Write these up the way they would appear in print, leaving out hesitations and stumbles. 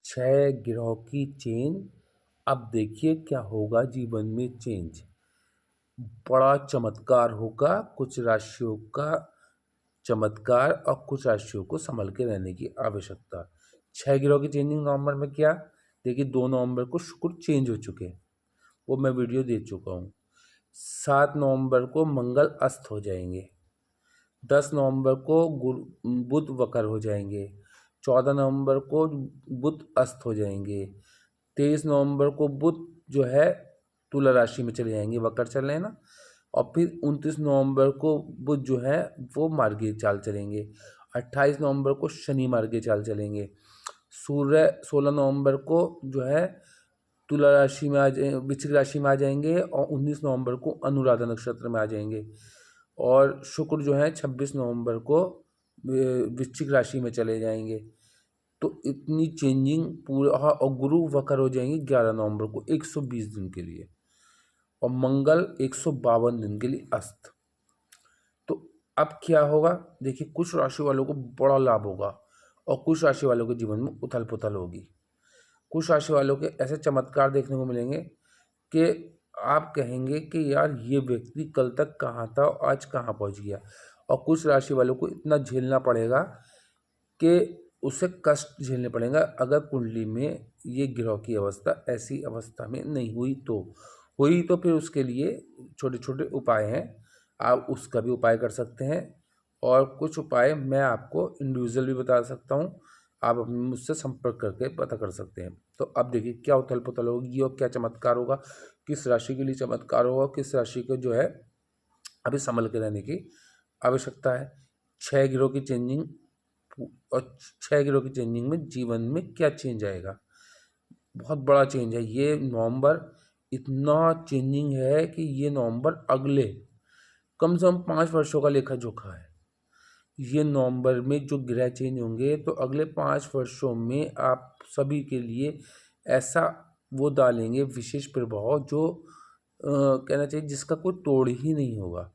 6 ग्रहों की चेन। अब देखिए क्या होगा जीवन में चेंज। बड़ा चमत्कार होगा, कुछ राशियों का चमत्कार और कुछ राशियों को संभल के रहने की आवश्यकता। 6 ग्रहों की चेंजिंग नवंबर में क्या? देखिए 2 नवंबर को शुक्र चेंज हो चुके हैं, वो मैं वीडियो दे चुका हूँ। 7 नवंबर को मंगल अस्त हो जाएंगे। 10 नवंबर को बुध वक्र हो जाएंगे। 14 नवंबर को बुध अस्त हो जाएंगे। 23 नवंबर को बुध जो है तुला राशि में चले जाएंगे, वक्र चल रहे हैं ना। और फिर 29 नवंबर को बुध जो है वो मार्गीय चाल चलेंगे। 28 नवंबर को शनि मार्गीय चाल चलेंगे। सूर्य 16 नवंबर को जो है तुला राशि में वृश्चिक राशि में आ जाएंगे और 19 नवंबर को अनुराधा नक्षत्र में आ जाएंगे। और शुक्र जो है 26 नवंबर को वृश्चिक राशि में चले जाएंगे। तो इतनी चेंजिंग पूरा। हाँ, और गुरु वक्र हो जाएंगे 11 नवंबर को 120 दिन के लिए, और मंगल 152 दिन के लिए अस्त। तो अब क्या होगा देखिए, कुछ राशि वालों को बड़ा लाभ होगा और कुछ राशि वालों के जीवन में उथल पुथल होगी। कुछ राशि वालों के ऐसे चमत्कार देखने को मिलेंगे कि आप कहेंगे कि यार ये व्यक्ति कल तक कहाँ था और आज कहाँ पहुँच गया। और कुछ राशि वालों को इतना झेलना पड़ेगा कि उसे कष्ट झेलने पड़ेगा अगर कुंडली में ये ग्रह की अवस्था ऐसी अवस्था में नहीं हुई तो। हुई तो फिर उसके लिए छोटे छोटे उपाय हैं, आप उसका भी उपाय कर सकते हैं। और कुछ उपाय मैं आपको इंडिविजुअल भी बता सकता हूँ, आप अपने मुझसे संपर्क करके पता कर सकते हैं। तो अब देखिए क्या उथल पुथल होगी और क्या चमत्कार होगा, किस राशि के लिए चमत्कार होगा, किस राशि को जो है अभी संभल के रहने की आवश्यकता है। 6 ग्रहों की चेंजिंग, और 6 ग्रहों की चेंजिंग में जीवन में क्या चेंज आएगा। बहुत बड़ा चेंज है ये नवंबर। इतना चेंजिंग है कि ये नवंबर अगले कम से कम 5 वर्षों का लेखा जोखा है। ये नवंबर में जो ग्रह चेंज होंगे तो अगले 5 वर्षों में आप सभी के लिए ऐसा वो डालेंगे विशेष प्रभाव जो कहना चाहिए जिसका कोई तोड़ ही नहीं होगा।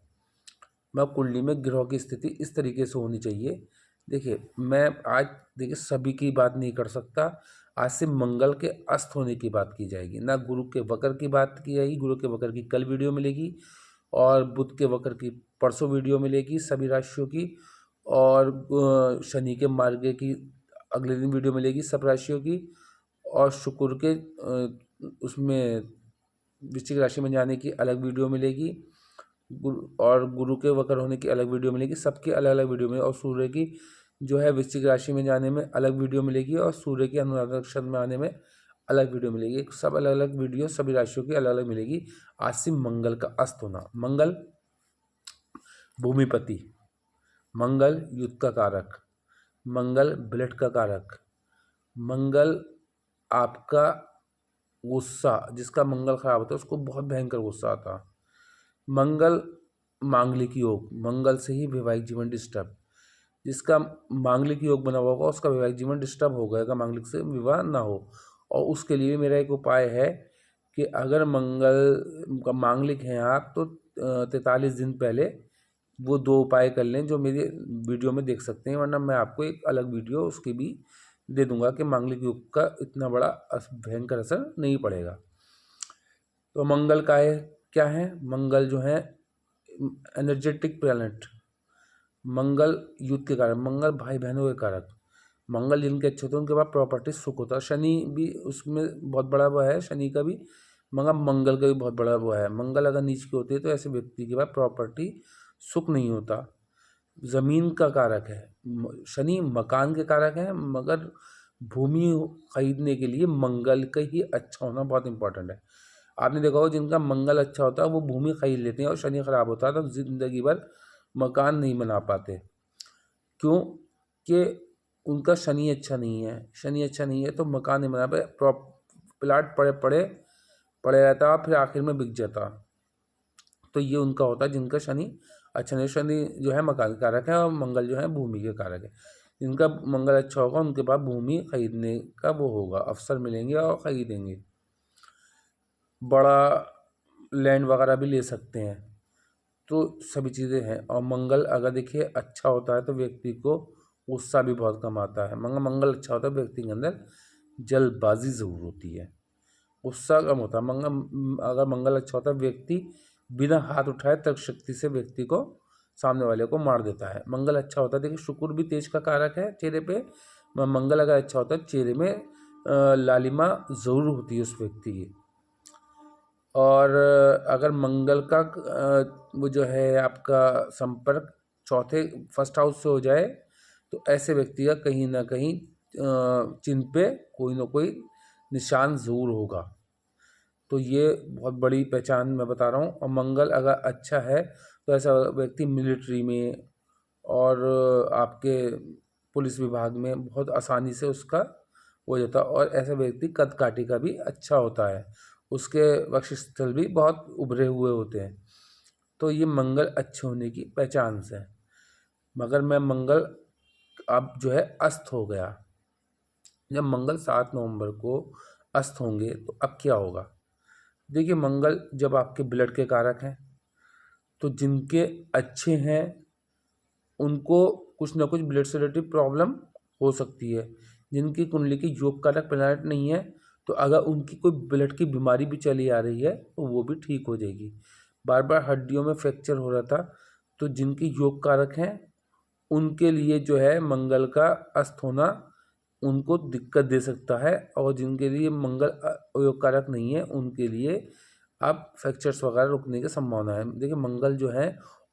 मैं कुंडली में ग्रहों की स्थिति इस तरीके से होनी चाहिए। देखिए मैं आज देखिए सभी की बात नहीं कर सकता। आज से मंगल के अस्त होने की बात की जाएगी, ना गुरु के वक्र की बात की जाएगी। गुरु के वक्र की कल वीडियो मिलेगी और बुध के वक्र की परसों वीडियो मिलेगी सभी राशियों की। और शनि के मार्ग की अगले दिन वीडियो मिलेगी सब राशियों की। और शुक्र के उसमें वृश्चिक राशि में जाने की अलग वीडियो मिलेगी। और गुरु के वक्र होने की अलग वीडियो मिलेगी, सबकी अलग अलग वीडियो मिलेगी। और सूर्य की जो है वृश्चिक राशि में जाने में अलग वीडियो मिलेगी और सूर्य की अनुराधा नक्षत्र में आने में अलग वीडियो मिलेगी। सब अलग अलग वीडियो सभी राशियों की अलग अलग मिलेगी। आज से मंगल का अस्त होना। मंगल भूमिपति, मंगल युद्ध का कारक, मंगल ब्लड का कारक, मंगल आपका गुस्सा, जिसका मंगल खराब होता है उसको बहुत भयंकर गुस्सा आता है। मंगल मांगलिक योग, मंगल से ही वैवाहिक जीवन डिस्टर्ब। जिसका मांगलिक योग बना हुआ होगा उसका वैवाहिक जीवन डिस्टर्ब हो गएगा, मांगलिक से विवाह ना हो। और उसके लिए मेरा एक उपाय है कि अगर मंगल का मांगलिक हैं आप तो 43 दिन पहले वो 2 उपाय कर लें जो मेरे वीडियो में देख सकते हैं, वरना मैं आपको एक अलग वीडियो उसकी भी दे दूंगा कि मांगलिक योग का इतना बड़ा भयंकर असर नहीं पड़ेगा। तो मंगल का है क्या है, मंगल जो है एनर्जेटिक प्लैनेट। मंगल युद्ध के कारक, मंगल भाई बहनों के कारक। मंगल जिनके अच्छे होते हैं उनके पास प्रॉपर्टी सुख होता है। शनि भी उसमें बहुत बड़ा वो है, शनि का भी मगर मंगल का भी बहुत बड़ा वो है। मंगल अगर नीच की होती है तो ऐसे व्यक्ति के पास प्रॉपर्टी सुख नहीं होता। जमीन का कारक है शनि, मकान के कारक है, मगर भूमि खरीदने के लिए मंगल का ही अच्छा होना बहुत इंपॉर्टेंट है। आपने देखा होगा जिनका मंगल अच्छा होता है वो भूमि खरीद लेते हैं, और शनि खराब होता है तो जिंदगी भर मकान नहीं बना पाते। क्यों? कि उनका शनि अच्छा नहीं है। शनि अच्छा नहीं है तो मकान नहीं बना पाए, प्लाट पड़े पड़े पड़े रहता फिर आखिर में बिक जाता। तो ये उनका होता है जिनका शनि अच्छा नहीं। शनि जो है मकान कारक है और मंगल जो है भूमि के कारक है। जिनका मंगल अच्छा होगा उनके पास भूमि खरीदने का वो होगा, अवसर मिलेंगे और खरीदेंगे, बड़ा लैंड वगैरह भी ले सकते हैं। तो सभी चीज़ें हैं। और मंगल अगर देखिए अच्छा होता है तो व्यक्ति को गुस्सा भी बहुत कम आता है। मंगल अच्छा होता है व्यक्ति के अंदर जल्दबाजी ज़रूर होती है, गुस्सा कम होता है। अगर मंगल अच्छा होता है, व्यक्ति बिना हाथ उठाए तर्क शक्ति से व्यक्ति को, सामने वाले को मार देता है। मंगल अच्छा होता है, देखिए शुक्र भी तेज का कारक है चेहरे पे। मंगल अगर अच्छा होता है, चेहरे में लालिमा ज़रूर होती है उस व्यक्ति की। और अगर मंगल का वो जो है आपका संपर्क चौथे फर्स्ट हाउस से हो जाए, तो ऐसे व्यक्ति का कहीं ना कहीं चिन्ह पे कोई ना कोई निशान ज़रूर होगा। तो ये बहुत बड़ी पहचान मैं बता रहा हूँ। और मंगल अगर अच्छा है तो ऐसा व्यक्ति मिलिट्री में और आपके पुलिस विभाग में बहुत आसानी से उसका हो जाता है। और ऐसा व्यक्ति कद काठी का भी अच्छा होता है, उसके वक्षस्थल भी बहुत उभरे हुए होते हैं। तो ये मंगल अच्छे होने की पहचान से है। मगर मैं मंगल अब जो है अस्त हो गया, जब मंगल 7 नवंबर को अस्त होंगे तो अब क्या होगा। देखिए मंगल जब आपके ब्लड के कारक हैं, तो जिनके अच्छे हैं उनको कुछ ना कुछ ब्लड से रिलेटेड प्रॉब्लम हो सकती है। जिनकी कुंडली की योग कारक प्लैनेट नहीं है, तो अगर उनकी कोई ब्लड की बीमारी भी चली आ रही है तो वो भी ठीक हो जाएगी। बार बार हड्डियों में फ्रैक्चर हो रहा था, तो जिनकी योग कारक हैं उनके लिए जो है मंगल का अस्त होना उनको दिक्कत दे सकता है। और जिनके लिए मंगल योग कारक नहीं है उनके लिए अब फ्रैक्चर्स वगैरह रुकने की संभावना है। देखिए मंगल जो है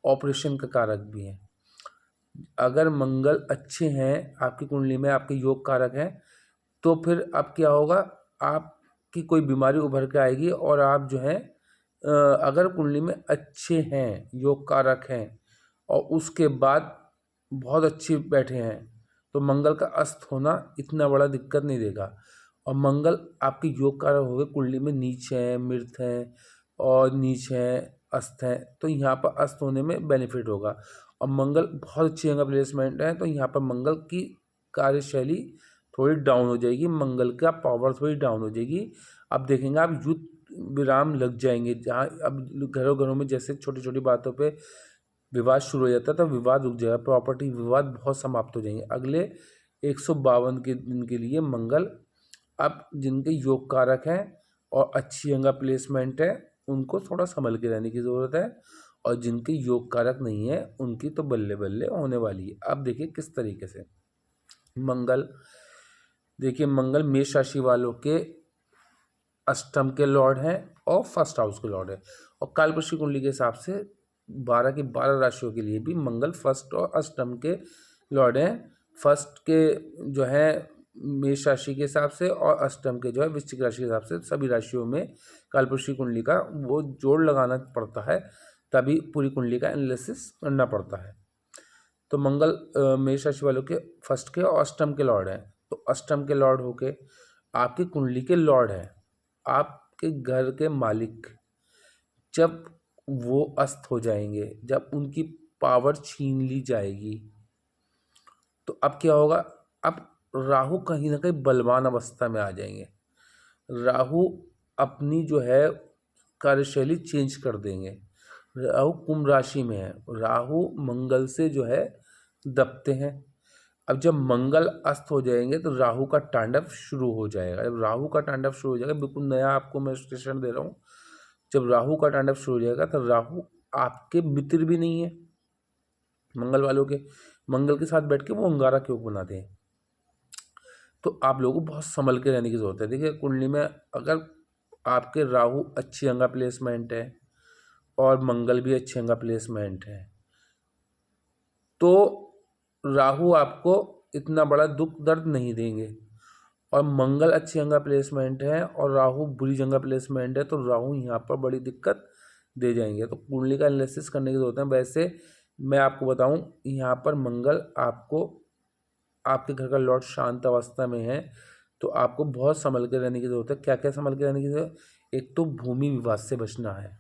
ऑपरेशन का कारक भी है। अगर मंगल अच्छे हैं आपकी कुंडली में, आपके योग कारक हैं, तो फिर अब क्या होगा, आपकी कोई बीमारी उभर के आएगी। और आप जो है अगर कुंडली में अच्छे हैं, योग कारक हैं, और उसके बाद बहुत अच्छे बैठे हैं, तो मंगल का अस्त होना इतना बड़ा दिक्कत नहीं देगा। और मंगल आपके योग कारक हो गए, कुंडली में नीच हैं, मृत हैं और नीच हैं, अस्त हैं, तो यहाँ पर अस्त होने में बेनिफिट होगा। और मंगल बहुत अच्छी जगह प्लेसमेंट है, तो यहाँ पर मंगल की कार्यशैली थोड़ी डाउन हो जाएगी, मंगल का पावर थोड़ी डाउन हो जाएगी। अब देखेंगे आप युद्ध विराम लग जाएंगे, जहाँ अब घरों घरों में जैसे छोटी छोटी बातों पे विवाद शुरू हो जाता है, तो विवाद रुक जाएगा, प्रॉपर्टी विवाद बहुत समाप्त हो जाएंगे। अगले 152 के दिन के लिए मंगल अब जिनके योग कारक हैं और अच्छी जगह प्लेसमेंट है उनको थोड़ा संभल के रहने की ज़रूरत है। और जिनके योग कारक नहीं है उनकी तो बल्ले बल्ले होने वाली है। अब देखिए किस तरीके से मंगल, देखिए मंगल मेष राशि वालों के अष्टम के लॉर्ड हैं और फर्स्ट हाउस के लॉर्ड हैं। और कालपुरुष कुंडली के हिसाब से 12 की 12 राशियों के लिए भी मंगल फर्स्ट और अष्टम के लॉर्ड हैं। फर्स्ट के जो है मेष राशि के हिसाब से और अष्टम के जो है वृश्चिक राशि के हिसाब से, सभी राशियों में कालपुरुष कुंडली का वो जोड़ लगाना पड़ता है, तभी पूरी कुंडली का एनालिसिस करना पड़ता है। तो मंगल मेष राशि वालों के फर्स्ट के और अष्टम के लॉर्ड हैं। तो अष्टम के लॉर्ड होके आपकी कुंडली के लॉर्ड हैं, आपके घर के मालिक। जब वो अस्त हो जाएंगे, जब उनकी पावर छीन ली जाएगी, तो अब क्या होगा, अब राहु कहीं ना कहीं बलवान अवस्था में आ जाएंगे। राहु अपनी जो है कार्यशैली चेंज कर देंगे। राहु कुंभ राशि में है, राहु मंगल से जो है दबते हैं। अब जब मंगल अस्त हो जाएंगे तो राहु का तांडव शुरू हो जाएगा। जब राहु का तांडव शुरू हो जाएगा, बिल्कुल नया आपको मैं स्टेशन दे रहा हूँ, जब राहु का तांडव शुरू हो जाएगा तो राहु आपके मित्र भी नहीं है मंगल वालों के। मंगल के साथ बैठ के वो अंगारा क्यों बनाते हैं। तो आप लोगों को बहुत संभल के रहने की जरूरत है। देखिए कुंडली में अगर आपके राहु अच्छी अंगा प्लेसमेंट है और मंगल भी अच्छी अंगा प्लेसमेंट है, तो राहु आपको इतना बड़ा दुख दर्द नहीं देंगे। और मंगल अच्छी जगह प्लेसमेंट है और राहु बुरी जगह प्लेसमेंट है, तो राहु यहाँ पर बड़ी दिक्कत दे जाएंगे। तो कुंडली का एनालिसिस करने की जरूरत है। वैसे मैं आपको बताऊं, यहाँ पर मंगल आपको, आपके घर का लॉर्ड शांत अवस्था में है, तो आपको बहुत संभल के रहने की जरूरत है। क्या क्या संभल के रहने की जरूरत, एक तो भूमि विवाद से बचना है,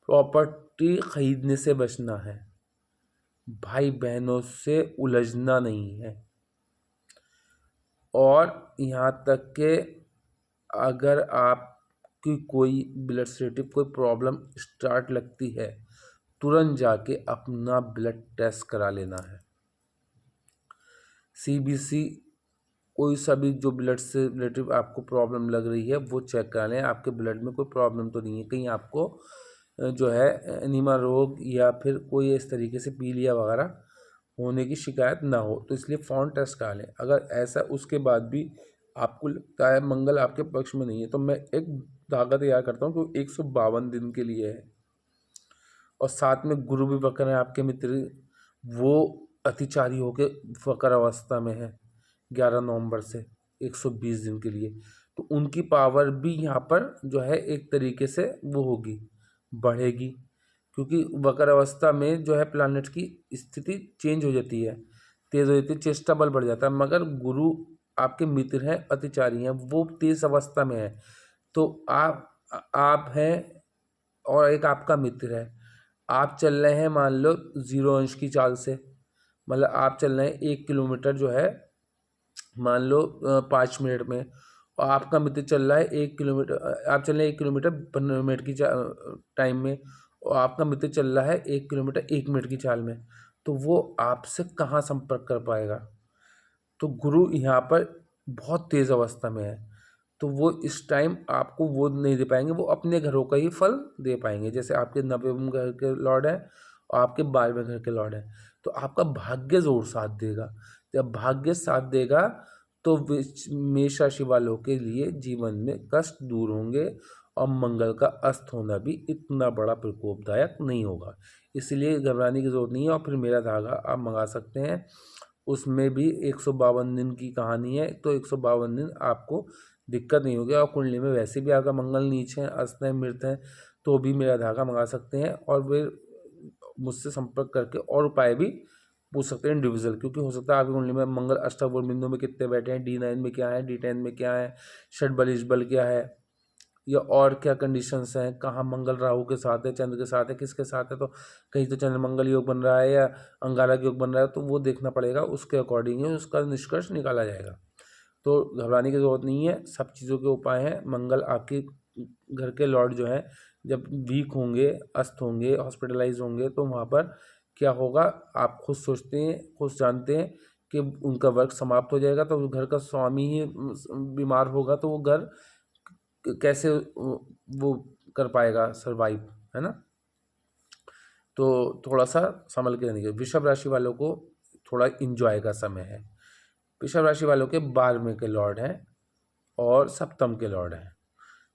प्रॉपर्टी खरीदने से बचना है, भाई बहनों से उलझना नहीं है। और यहाँ तक कि अगर आपकी कोई ब्लड से रिलेटिव कोई प्रॉब्लम स्टार्ट लगती है, तुरंत जाके अपना ब्लड टेस्ट करा लेना है। सीबीसी कोई सा भी जो ब्लड से रिलेटिव आपको प्रॉब्लम लग रही है वो चेक करा लें, आपके ब्लड में कोई प्रॉब्लम तो नहीं है, कहीं आपको जो है एनीमिया रोग या फिर कोई इस तरीके से पीलिया वगैरह होने की शिकायत ना हो। तो इसलिए फौरन टेस्ट करा लें। अगर ऐसा उसके बाद भी आपको लगता है मंगल आपके पक्ष में नहीं है, तो मैं एक धागा तैयार करता हूँ जो 152 दिन के लिए है, और साथ में गुरु भी वक्र है आपके मित्र, वो अतिचारी होके वक्र अवस्था में है 11 नवंबर से 120 दिन के लिए। तो उनकी पावर भी यहाँ पर जो है एक तरीके से वो होगी, बढ़ेगी, क्योंकि वक्र अवस्था में जो है प्लैनेट की स्थिति चेंज हो जाती है, तेज हो जाती है, चेष्टा बल बढ़ जाता है। मगर गुरु आपके मित्र हैं, अतिचारी हैं, वो तेज अवस्था में है। तो आप हैं और एक आपका मित्र है, आप चल रहे हैं मान लो 0 अंश की चाल से, मतलब आप चल रहे हैं 1 किलोमीटर जो है मान लो 5 मिनट में, और आपका मित्र चल रहा है 1 किलोमीटर, आप चल रहे हैं 1 किलोमीटर 15 मिनट की टाइम में, और आपका मित्र चल रहा है 1 किलोमीटर 1 मिनट की चाल में। तो वो आपसे कहाँ संपर्क कर पाएगा? तो गुरु यहाँ पर बहुत तेज अवस्था में है, तो वो इस टाइम आपको वो नहीं दे पाएंगे, वो अपने घरों का ही फल दे पाएंगे। जैसे आपके 90वें घर के लॉर्ड हैं और आपके 12वें घर के लॉर्ड हैं, तो आपका भाग्य जोर साथ देगा। जब भाग्य साथ देगा तो मेष राशि वालों के लिए जीवन में कष्ट दूर होंगे, और मंगल का अस्त होना भी इतना बड़ा प्रकोपदायक नहीं होगा। इसलिए घबराने की जरूरत नहीं है। और फिर मेरा धागा आप मंगा सकते हैं, उसमें भी 152 दिन की कहानी है, तो 152 दिन आपको दिक्कत नहीं होगी। और कुंडली में वैसे भी अगर मंगल नीच है, अस्त है, मृत है, तो भी मेरा धागा मंगा सकते हैं, और फिर मुझसे संपर्क करके और उपाय भी पूछ सकते हैं इंडिविजुअल, क्योंकि हो सकता है आपकी कुंडली में मंगल अष्टक बिंदु में कितने बैठे हैं, D9 में क्या है, D10 में क्या है, षटबल बल क्या है, या और क्या कंडीशंस हैं, कहाँ मंगल राहु के साथ है, चंद्र के साथ है, किसके साथ है, तो कहीं तो चंद्र मंगल योग बन रहा है या अंगारक योग बन रहा है, तो वो देखना पड़ेगा, उसके अकॉर्डिंग ही उसका निष्कर्ष निकाला जाएगा। तो घबराने की ज़रूरत नहीं है, सब चीज़ों के उपाय हैं। मंगल आपके घर के लॉर्ड जो हैं जब वीक होंगे, अस्त होंगे, हॉस्पिटलाइज होंगे, तो वहाँ पर क्या होगा, आप खुद सोचते हैं, खुद जानते हैं कि उनका वर्क समाप्त हो जाएगा, तो घर का स्वामी ही बीमार होगा, तो वो घर कैसे वो कर पाएगा सर्वाइव, है ना। तो थोड़ा सा संभल के रहने के। वृषभ राशि वालों को थोड़ा इंजॉय का समय है। वृषभ राशि वालों के 12वें के लॉर्ड हैं और सप्तम के लॉर्ड हैं।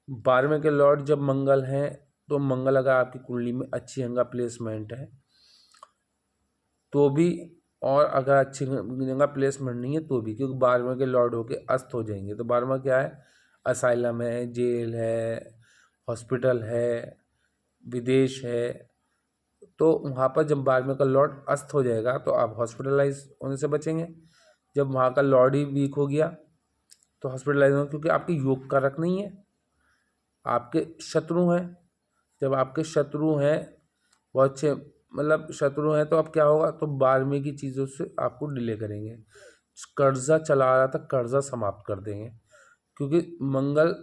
12वें के लॉर्ड जब मंगल हैं, तो मंगल अगर आपकी कुंडली में अच्छी जगह प्लेसमेंट है तो भी, और अगर अच्छी जगह प्लेसमेंट नहीं है तो भी, क्योंकि 12वें के लॉर्ड होके अस्त हो जाएंगे। तो 12वां क्या है, असाइलम है, जेल है, हॉस्पिटल है, विदेश है। तो वहाँ पर जब 12वें का लॉर्ड अस्त हो जाएगा तो आप हॉस्पिटलाइज होने से बचेंगे। जब वहाँ का लॉर्ड ही वीक हो गया तो हॉस्पिटलाइज होंगे, क्योंकि आपके योग कारक नहीं है, आपके शत्रु हैं। जब आपके शत्रु हैं बहुत अच्छे, मतलब शत्रु हैं, तो अब क्या होगा, तो 12वें की चीज़ों से आपको डिले करेंगे। कर्जा चला रहा था, कर्जा समाप्त कर देंगे, क्योंकि मंगल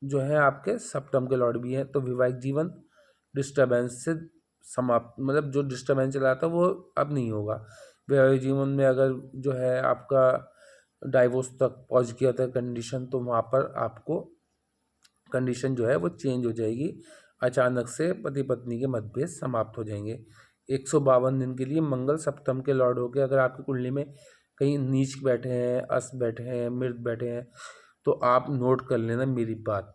जो है आपके सप्तम के लॉर्ड भी हैं। तो वैवाहिक जीवन डिस्टर्बेंस से समाप्त, मतलब जो डिस्टर्बेंस चला था वो अब नहीं होगा। वैवाहिक जीवन में अगर जो है आपका डाइवोर्स तक पहुंच गया था कंडीशन, तो वहाँ पर आपको कंडीशन जो है वो चेंज हो जाएगी। अचानक से पति पत्नी के मतभेद समाप्त हो जाएंगे। 152 दिन के लिए मंगल सप्तम के लॉर्ड होकर अगर आपकी कुंडली में कहीं नीच बैठे हैं, अस्त बैठे हैं, मृत बैठे हैं, तो आप नोट कर लेना मेरी बात,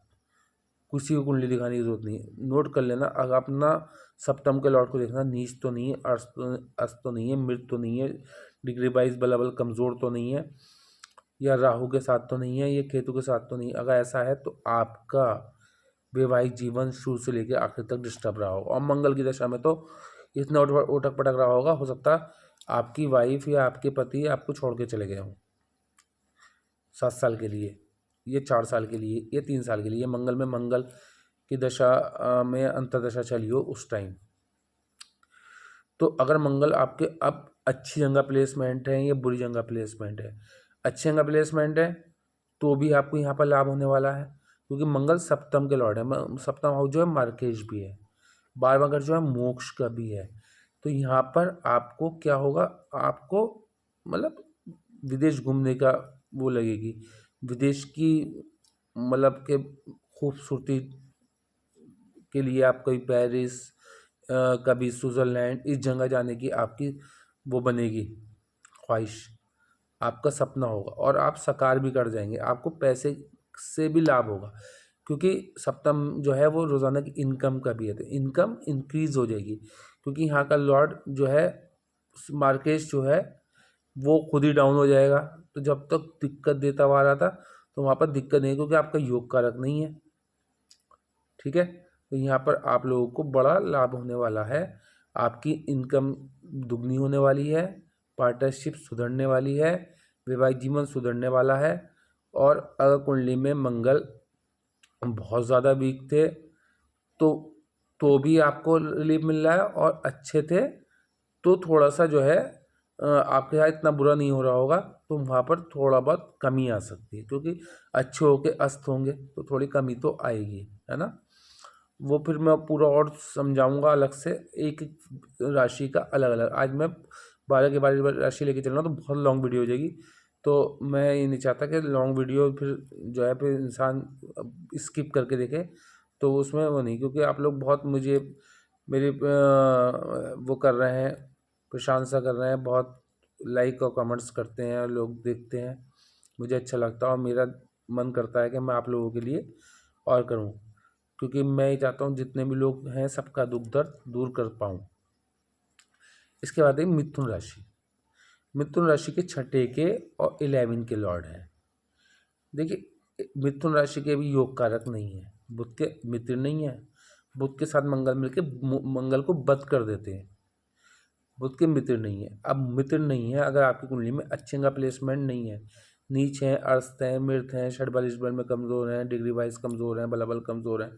किसी को कुंडली दिखाने की जरूरत नहीं है, नोट कर लेना। अगर अपना सप्तम के लॉर्ड को देखना, नीच तो नहीं है, अस्त तो नहीं है, मृत तो नहीं है, डिग्री वाइज बल कमज़ोर तो नहीं है, या राहु के साथ तो नहीं है, ये केतु के साथ तो नहीं। अगर ऐसा है तो आपका वैवाहिक जीवन शुरू से लेकर आखिर तक डिस्टर्ब रहा होगा, और मंगल की दशा में तो इतना उठक पटक रहा होगा, हो सकता है आपकी वाइफ या आपके पति आपको छोड़ के चले गए हों 7 साल के लिए, ये 4 साल के लिए, ये 3 साल के लिए, मंगल में मंगल की दशा में अंतर्दशा चली हो उस टाइम। तो अगर मंगल आपके अब अच्छी जगह प्लेसमेंट है या बुरी जगह प्लेसमेंट है, अच्छी जगह प्लेसमेंट है तो भी आपको यहाँ पर लाभ होने वाला है, क्योंकि मंगल सप्तम के लॉर्ड है। सप्तम हाउस जो है मार्केज भी है, 12वां घर जो है मोक्ष का भी है। तो यहाँ पर आपको क्या होगा, आपको मतलब विदेश घूमने का वो लगेगी। विदेश की मतलब के खूबसूरती के लिए आप कभी पेरिस, कभी स्विट्ज़रलैंड, इस जगह जाने की आपकी वो बनेगी ख्वाहिश, आपका सपना होगा और आप साकार भी कर जाएंगे। आपको पैसे से भी लाभ होगा, क्योंकि सप्तम जो है वो रोज़ाना की इनकम का भी है, तो इनकम इंक्रीज हो जाएगी। क्योंकि यहाँ का लॉर्ड जो है, मार्केट जो है वो खुद ही डाउन हो जाएगा। तो जब तक दिक्कत देता हुआ आ रहा था, तो वहाँ पर दिक्कत नहीं, क्योंकि आपका योग कारक नहीं है। ठीक है, तो यहाँ पर आप लोगों को बड़ा लाभ होने वाला है। आपकी इनकम दुगनी होने वाली है, पार्टनरशिप सुधरने वाली है, वैवाहिक जीवन सुधरने वाला है। और अगर कुंडली में मंगल बहुत ज़्यादा वीक थे तो भी आपको रिलीफ मिल रहा है, और अच्छे थे तो थोड़ा सा जो है आपके यहाँ इतना बुरा नहीं हो रहा होगा, तो वहाँ पर थोड़ा बहुत कमी आ सकती है, क्योंकि अच्छे होके अस्त होंगे तो थोड़ी कमी तो आएगी, है ना। वो फिर मैं पूरा और समझाऊंगा अलग से, एक एक राशि का अलग अलग। आज मैं 12 के 12 राशि लेके चल रहा हूँ, तो बहुत लॉन्ग वीडियो हो जाएगी। तो मैं ये नहीं चाहता कि लॉन्ग वीडियो फिर जो है फिर इंसान स्किप करके देखे, तो उसमें वो नहीं, क्योंकि आप लोग बहुत मुझे मेरी वो कर रहे हैं, प्रशंसा कर रहे हैं, बहुत लाइक और कमेंट्स करते हैं, लोग देखते हैं, मुझे अच्छा लगता है और मेरा मन करता है कि मैं आप लोगों के लिए और करूं, क्योंकि मैं ये चाहता हूँ जितने भी लोग हैं सबका दुख दर्द दूर कर पाऊँ। इसके बाद है मिथुन राशि। मिथुन राशि के छठे के और 11 के लॉर्ड हैं। देखिए, मिथुन राशि के भी योग कारक नहीं है, बुध के मित्र नहीं है। बुध के साथ मंगल मिलकर मंगल को बद कर देते हैं। बुध के मित्र नहीं है। अब मित्र नहीं है अगर आपकी कुंडली में अच्छे का प्लेसमेंट नहीं है, नीच हैं, अस्त हैं, मृत हैं, षड बल इस बल में कमज़ोर हैं, डिग्री वाइज कमज़ोर हैं, बलाबल कमज़ोर हैं,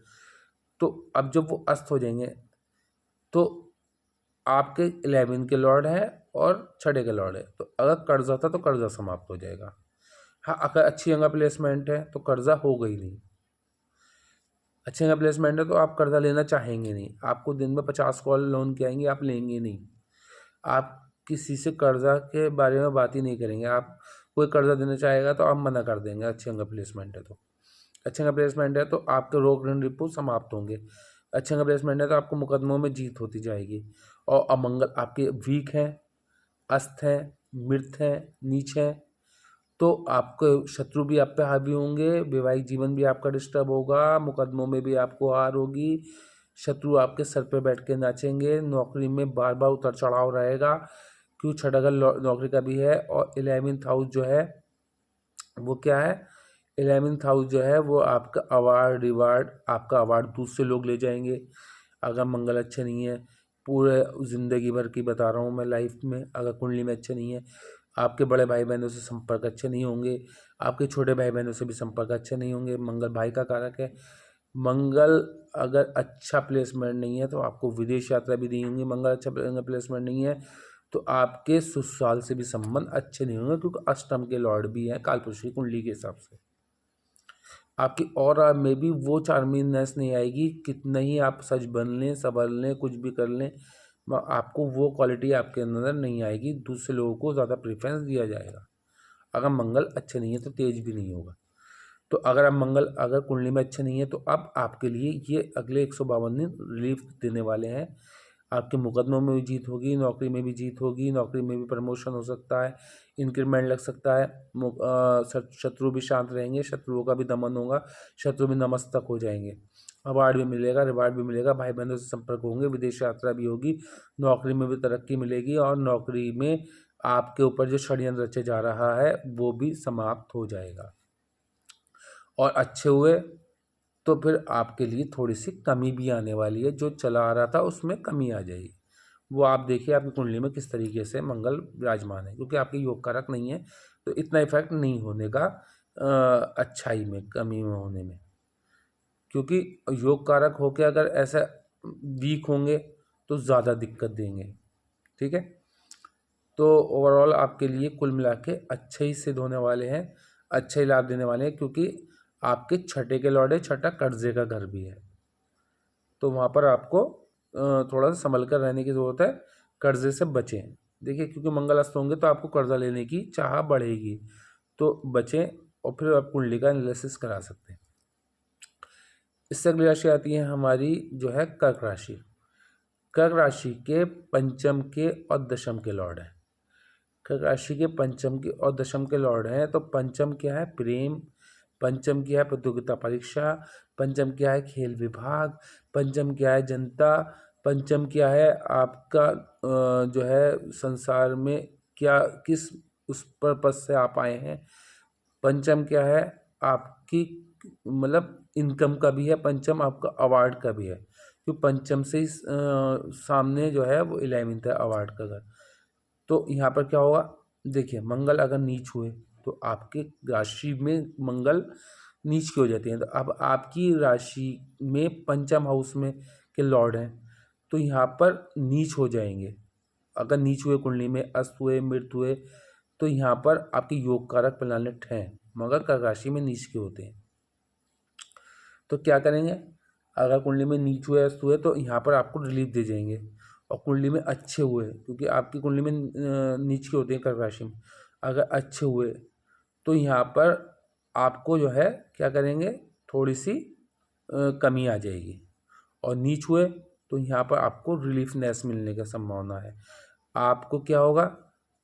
तो अब जब वो अस्त हो जाएंगे तो आपके 11 के लॉर्ड हैं और छठे के लॉर्ड है, तो अगर कर्जा था तो कर्जा समाप्त हो जाएगा। हाँ, अगर अच्छी जगह प्लेसमेंट है तो कर्जा होगा ही नहीं। अच्छे जगह प्लेसमेंट है तो आप कर्जा लेना चाहेंगे नहीं, आपको दिन में 50 कॉल लोन के आएंगे, आप लेंगे नहीं। आप किसी से कर्जा के बारे में बात ही नहीं करेंगे। आप कोई कर्जा देना चाहेगा तो आप मना कर देंगे, अच्छे जगह प्लेसमेंट है तो। अच्छे का प्लेसमेंट है तो आपके रोग ऋण रिपो समाप्त होंगे। अच्छे का प्लेसमेंट है तो आपको मुकदमों में जीत होती जाएगी। और अमंगल आपके वीक हैं, अस्त हैं, मृत हैं, नीच हैं, तो आपके शत्रु भी आप पे हावी होंगे, वैवाहिक जीवन भी आपका डिस्टर्ब होगा, मुकदमों में भी आपको हार होगी, शत्रु आपके सर पे बैठ के नाचेंगे, नौकरी में बार बार उतर चढ़ाव रहेगा, क्यों छठा घर नौकरी का भी है। और 11th हाउस जो है वो क्या है, 11th हाउस जो है वो आपका अवार्ड रिवार्ड, आपका अवार्ड दूसरे लोग ले जाएंगे अगर मंगल अच्छे नहीं है। पूरे ज़िंदगी भर की बता रहा हूँ मैं, लाइफ में अगर कुंडली में अच्छे नहीं है, आपके बड़े भाई बहनों से संपर्क अच्छे नहीं होंगे, आपके छोटे भाई बहनों से भी संपर्क अच्छे नहीं होंगे। मंगल भाई का कारक है। मंगल अगर अच्छा प्लेसमेंट नहीं है तो आपको विदेश यात्रा भी नहीं होंगी। मंगल अच्छा प्लेसमेंट नहीं है तो आपके ससुराल से भी संबंध अच्छे नहीं होंगे, क्योंकि अष्टम के लॉर्ड भी हैं कालपुरुष की कुंडली के हिसाब से। आपकी और में भी वो चार्मिंगनेस नहीं आएगी, कितना ही आप सच बन लें, संभल लें, कुछ भी कर लें, आपको वो क्वालिटी आपके अंदर नहीं आएगी। दूसरे लोगों को ज़्यादा प्रेफरेंस दिया जाएगा। अगर मंगल अच्छे नहीं है तो तेज भी नहीं होगा। तो अगर आप मंगल अगर कुंडली में अच्छे नहीं है तो अब आपके लिए ये अगले 152 दिन रिलीफ देने वाले हैं। आपके मुकदमों में भी जीत होगी, नौकरी में भी जीत होगी, नौकरी में भी प्रमोशन हो सकता है, इंक्रीमेंट लग सकता है, शत्रु भी शांत रहेंगे, शत्रुओं का भी दमन होगा, शत्रु भी नमस्तक हो जाएंगे, अवार्ड भी मिलेगा, रिवार्ड भी मिलेगा, भाई बहनों से संपर्क होंगे, विदेश यात्रा भी होगी, नौकरी में भी तरक्की मिलेगी, और नौकरी में आपके ऊपर जो षड्यंत्र रचे जा रहा है वो भी समाप्त हो जाएगा। और अच्छे हुए तो फिर आपके लिए थोड़ी सी कमी भी आने वाली है, जो चला आ रहा था उसमें कमी आ जाएगी। वो आप देखिए आपकी कुंडली में किस तरीके से मंगल विराजमान है, क्योंकि आपके योग कारक नहीं है तो इतना इफेक्ट नहीं होने का अच्छाई में कमी में होने में, क्योंकि योग कारक होके अगर ऐसा वीक होंगे तो ज़्यादा दिक्कत देंगे। ठीक है, तो ओवरऑल आपके लिए कुल मिला के अच्छे ही सिद्ध होने वाले हैं, अच्छे ही लाभ देने वाले हैं, क्योंकि आपके छठे के लॉर्ड है, छठा कर्जे का घर भी है, तो वहाँ पर आपको थोड़ा सा संभल कर रहने की ज़रूरत है, कर्जे से बचें। देखिए, क्योंकि मंगल अस्त होंगे तो आपको कर्जा लेने की चाह बढ़ेगी, तो बचें और फिर आप कुंडली का एनालिसिस करा सकते हैं। इससे अगली राशि आती है हमारी जो है कर्क राशि। कर्क राशि के पंचम के और दशम के लॉर्ड हैं। कर्क राशि के पंचम के और दशम के लॉर्ड हैं, तो पंचम क्या है? प्रेम। पंचम क्या है? प्रतियोगिता परीक्षा। पंचम क्या है? खेल विभाग। पंचम क्या है? जनता। पंचम क्या है? आपका जो है संसार में क्या किस उस पर्पस से आप आए हैं। पंचम क्या है? आपकी मतलब इनकम का भी है। पंचम आपका अवार्ड का भी है, क्योंकि पंचम से ही सामने जो है वो 11th है, अवार्ड का घर। तो यहाँ पर क्या होगा? देखिए, मंगल अगर नीच हुए तो आपके राशि में मंगल नीच की हो जाती है। तो अब आपकी राशि में पंचम हाउस में के लॉर्ड हैं, तो यहाँ पर नीच हो जाएंगे। अगर नीच हुए कुंडली में, अस्त हुए, मृत हुए, तो यहाँ पर आपके योग कारक प्लैनेट हैं मगर कर्क राशि में नीच के होते हैं। तो क्या करेंगे? अगर कुंडली में नीच हुए, अस्त हुए, तो यहाँ पर आपको रिलीफ दे जाएंगे। और कुंडली में अच्छे हुए, क्योंकि आपकी कुंडली में नीच के होते हैं कर्क राशि में, अगर अच्छे हुए तो यहाँ पर आपको जो है क्या करेंगे? थोड़ी सी कमी आ जाएगी। और नीच हुए तो यहाँ पर आपको रिलीफनेस मिलने का संभावना है। आपको क्या होगा?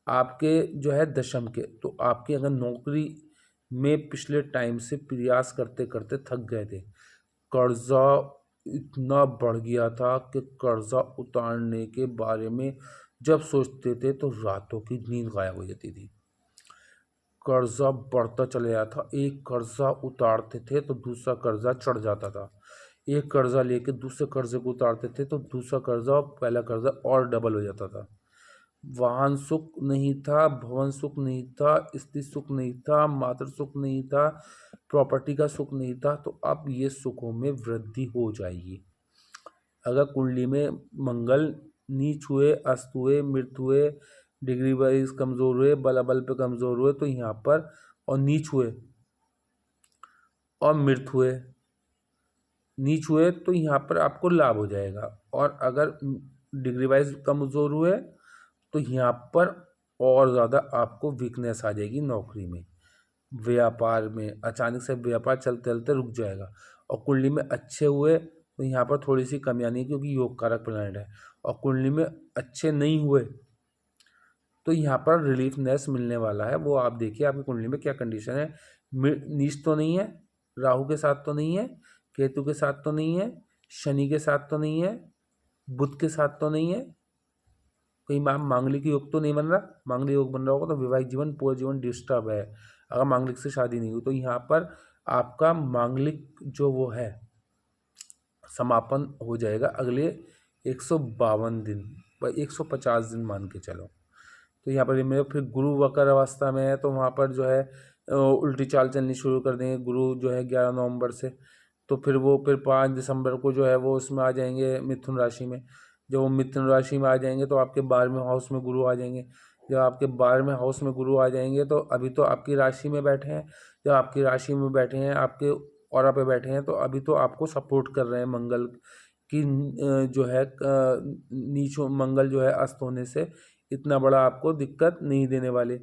आपके जो है दशम के, तो आपकी अगर नौकरी में पिछले टाइम से प्रयास करते करते थक गए थे, कर्जा इतना बढ़ गया था कि कर्जा उतारने के बारे में जब सोचते थे तो रातों की नींद गायब हो जाती थी। कर्जा बढ़ता चला जाता था, एक कर्जा उतारते थे तो दूसरा कर्जा चढ़ जाता था, एक कर्जा लेके दूसरे कर्जे को उतारते थे तो दूसरा कर्जा और पहला कर्जा और डबल हो जाता था। वाहन सुख नहीं था, भवन सुख नहीं था, स्त्री सुख नहीं था, मातृ सुख नहीं था, प्रॉपर्टी का सुख नहीं था। तो अब ये सुखों में वृद्धि हो जाएगी। अगर कुंडली में मंगल नीच हुए, अस्त हुए, मृत हुए, डिग्री वाइज कमजोर हुए, बल पे कमजोर हुए, तो यहाँ पर और नीच हुए और मृत हुए, नीच हुए, तो यहाँ पर आपको लाभ हो जाएगा। और अगर डिग्री वाइज कमजोर हुए तो यहाँ पर और ज़्यादा आपको वीकनेस आ जाएगी नौकरी में, व्यापार में। अचानक से व्यापार चलते चलते रुक जाएगा। और कुंडली में अच्छे हुए तो यहाँ पर थोड़ी सी कमी आनी है, क्योंकि योग कारक प्लैनेट है। और कुंडली में अच्छे नहीं हुए तो यहाँ पर रिलीफनेस मिलने वाला है। वो आप देखिए आपकी कुंडली में क्या कंडीशन है। नीच तो नहीं है, राहु के साथ तो नहीं है, केतु के साथ तो नहीं है, शनि के साथ तो नहीं है, बुध के साथ तो नहीं है, कहीं मांगलिक योग तो नहीं बन रहा। मांगलिक योग बन रहा होगा तो वैवाहिक जीवन पूरा जीवन डिस्टर्ब है। अगर मांगलिक से शादी नहीं हुई तो यहाँ पर आपका मांगलिक जो वो है समापन हो जाएगा अगले 152 दिन, 150 दिन मान के चलो। तो यहाँ पर ये मेरे फिर गुरु वक्र अवस्था में है, तो वहाँ पर जो है उल्टी चाल चलनी शुरू कर देंगे गुरु जो है 11 नवंबर से। तो फिर 5 दिसंबर को जो है वो उसमें आ जाएंगे मिथुन राशि में। जब वो मिथुन राशि में आ जाएंगे तो आपके 12वें हाउस में गुरु आ जाएंगे। जब आपके 12वें हाउस में गुरु आ जाएंगे तो अभी तो आपकी राशि में बैठे हैं, जब आपकी राशि में बैठे हैं, आपके ऑरा पे बैठे हैं, तो अभी तो आपको सपोर्ट कर रहे हैं मंगल की। जो है नीचों मंगल जो है अस्त होने से इतना बड़ा आपको दिक्कत नहीं देने वाले,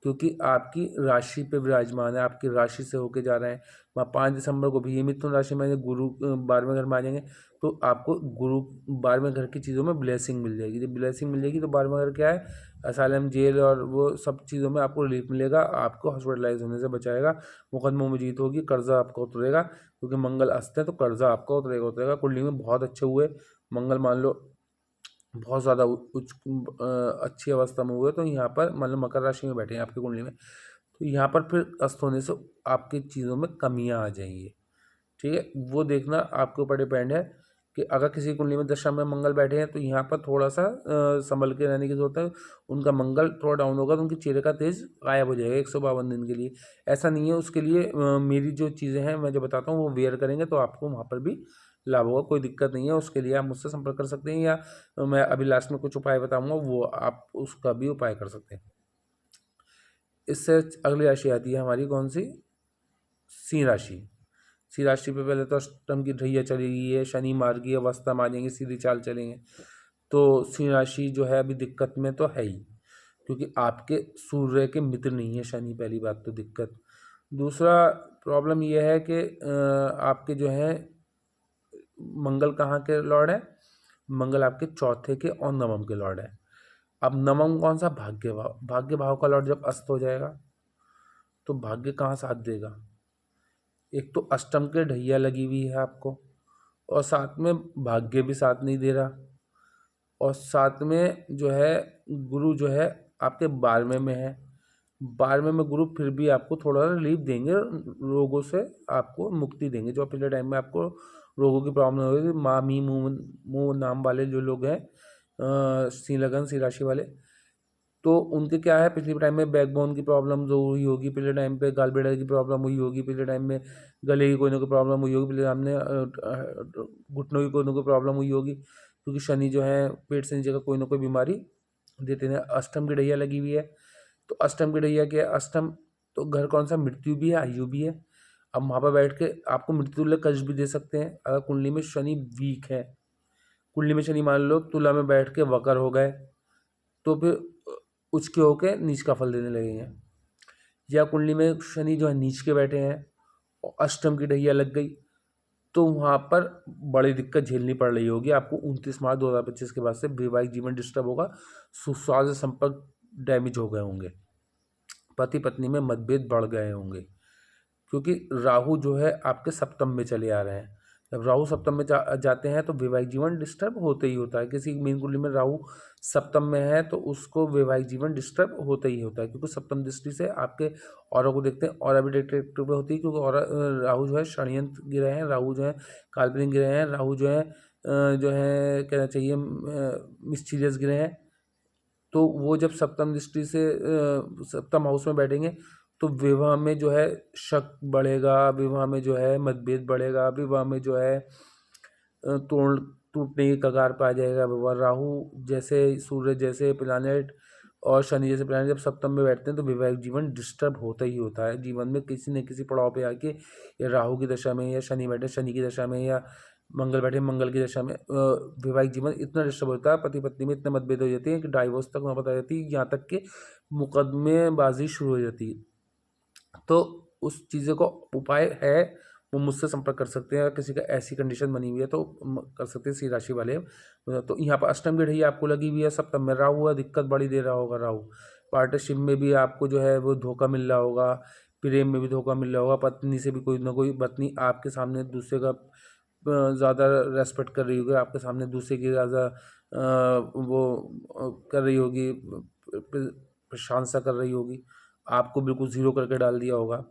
क्योंकि आपकी राशि पे विराजमान है, आपकी राशि से होके जा रहे हैं। वहाँ 5 दिसंबर को भी ये मिथुन राशि में गुरु 12वें घर में आ जाएंगे, तो आपको गुरु 12वें घर की चीज़ों में ब्लेसिंग मिल जाएगी। जब ब्लेसिंग मिल जाएगी तो 12वां घर क्या है? असाइलम, जेल और वो सब चीज़ों में आपको रिलीफ मिलेगा, आपको हॉस्पिटलाइज होने से बचाएगा, मुकदमों में जीत होगी, कर्जा आपका उतरेगा, क्योंकि मंगल अस्त है तो कर्जा आपका उतरेगा। कुंडली में बहुत अच्छे हुए मंगल, मान लो बहुत ज़्यादा उच्च अच्छी अवस्था में हुए, तो यहाँ पर मतलब मकर राशि में बैठे हैं आपकी कुंडली में, तो यहाँ पर फिर अस्त होने से आपकी चीज़ों में कमियाँ आ जाएंगी। ठीक है, वो देखना आपके ऊपर डिपेंड है कि अगर किसी कुंडली में दशा में मंगल बैठे हैं तो यहाँ पर थोड़ा सा संभल के रहने की जरूरत है। उनका मंगल थोड़ा डाउन होगा तो उनके चेहरे का तेज गायब हो जाएगा 152 दिन के लिए। ऐसा नहीं है, उसके लिए मेरी जो चीज़ें हैं मैं जो बताता हूँ वो वेयर करेंगे तो आपको वहाँ पर भी लाभ होगा, कोई दिक्कत नहीं है। उसके लिए आप मुझसे संपर्क कर सकते हैं, या मैं अभी लास्ट में कुछ उपाय बताऊँगा वो आप उसका भी उपाय कर सकते हैं। इससे अगली राशि आती है हमारी कौन सी? सिंह राशि। सिंह राशि पे पहले तो अष्टम की ढैया चली गई है, शनि मार्गी अवस्था में आ जाएंगे, सीधी चाल चलेंगे, तो सिंह राशि जो है अभी दिक्कत में तो है ही। क्योंकि आपके सूर्य के मित्र नहीं है शनि, पहली बात तो दिक्कत। दूसरा प्रॉब्लम यह है कि आपके जो है मंगल कहाँ के लॉर्ड है, मंगल आपके चौथे के और नवम के लॉर्ड है। अब नवम कौन सा, भाग्य भाव। भाग्य भाव का लॉर्ड जब अस्त हो जाएगा तो भाग्य कहाँ साथ देगा। एक तो अष्टम के ढैया लगी हुई है आपको, और साथ में भाग्य भी साथ नहीं दे रहा, और साथ में जो है गुरु जो है आपके 12वें में है। 12वें में गुरु फिर भी आपको थोड़ा रिलीफ देंगे, रोगों से आपको मुक्ति देंगे। जो पिछले टाइम में आपको रोगों की प्रॉब्लम हो रही थी, माँ मी मुँह मुँह नाम वाले जो लोग हैं, सिंह लगन सिंह राशि वाले, तो उनके क्या है, पिछले टाइम में बैकबोन की प्रॉब्लम जो हुई होगी, पिछले टाइम पे गालबेड़ा की प्रॉब्लम हुई होगी, पिछले टाइम में गले की कोई ना कोई प्रॉब्लम हुई होगी, पिछले टाइम में घुटनों की कोई ना कोई प्रॉब्लम हुई होगी, क्योंकि शनि जो है पेट से नीचे का कोई ना कोई बीमारी देते हैं। अष्टम की ढैया लगी हुई है, तो अष्टम की ढैया क्या है, अष्टम तो घर कौन सा, मृत्यु भी है आयु भी है। अब वहाँ पर बैठ के आपको मृत्यु तुल्य कष्ट भी दे सकते हैं अगर कुंडली में शनि वीक है। कुंडली में शनि मान लो तुला में बैठ के वक्र हो गए, तो फिर उच्च के होके नीच का फल देने लगेंगे। या कुंडली में शनि जो है नीच के बैठे हैं और अष्टम की ढैया लग गई, तो वहाँ पर बड़ी दिक्कत झेलनी पड़ रही होगी आपको। 29 मार्च 2025 के बाद से वैवाहिक जीवन डिस्टर्ब होगा, सुस्वास्थ्य संपर्क डैमेज हो गए होंगे, पति पत्नी में मतभेद बढ़ गए होंगे, क्योंकि राहु जो है आपके सप्तम में चले आ रहे हैं। जब राहु सप्तम में जाते हैं तो वैवाहिक जीवन डिस्टर्ब होते ही होता है। किसी मीन कुंडली में राहु सप्तम में है तो उसको वैवाहिक जीवन डिस्टर्ब होता ही होता है, क्योंकि सप्तम दृष्टि से आपके औरों को देखते हैं, और भी डिटेक्टिव होती है, क्योंकि और राहु जो है षड्यंत्र गिरह हैं, राहु जो है काल्पनिक गिरह हैं, राहु जो है कहना चाहिए मिस्टीरियस गिरह हैं। तो वो जब सप्तम दृष्टि से सप्तम हाउस में बैठेंगे तो विवाह में जो है शक बढ़ेगा, विवाह में जो है मतभेद बढ़ेगा, विवाह में जो है तोड़ टूटने की कगार पर आ जाएगा विवाह। राहु जैसे, सूर्य जैसे प्लैनेट और शनि जैसे प्लैनेट जब सप्तम में बैठते हैं तो वैवाहिक जीवन डिस्टर्ब होता ही होता है। जीवन में किसी न किसी पड़ाव पे आके, या राहु की दशा में, या शनि बैठे शनि की दशा में, या मंगल बैठे मंगल की दशा में, वैवाहिक जीवन इतना डिस्टर्ब होता है, पति पत्नी में इतने मतभेद हो जाते हैं कि डाइवोर्स तक वहाँ पर आ जाती है, यहाँ तक कि मुकदमेबाजी शुरू हो जाती है। तो उस चीज़ों का उपाय है, वो मुझसे संपर्क कर सकते हैं। अगर किसी का ऐसी कंडीशन बनी हुई है तो कर सकते हैं, सिंह राशि वाले। तो यहाँ पर अष्टम की ढैया आपको लगी हुई है, सप्तम में राहु है, दिक्कत बड़ी दे रहा होगा राहु। पार्टनरशिप में भी आपको जो है वो धोखा मिल रहा होगा, प्रेम में भी धोखा मिल रहा होगा, पत्नी से भी कोई ना कोई पत्नी आपके सामने दूसरे का ज़्यादा रेस्पेक्ट कर रही होगी, आपके सामने दूसरे की ज़्यादा वो कर रही होगी, प्रशंसा कर रही होगी, आपको बिल्कुल ज़ीरो करके डाल दिया होगा।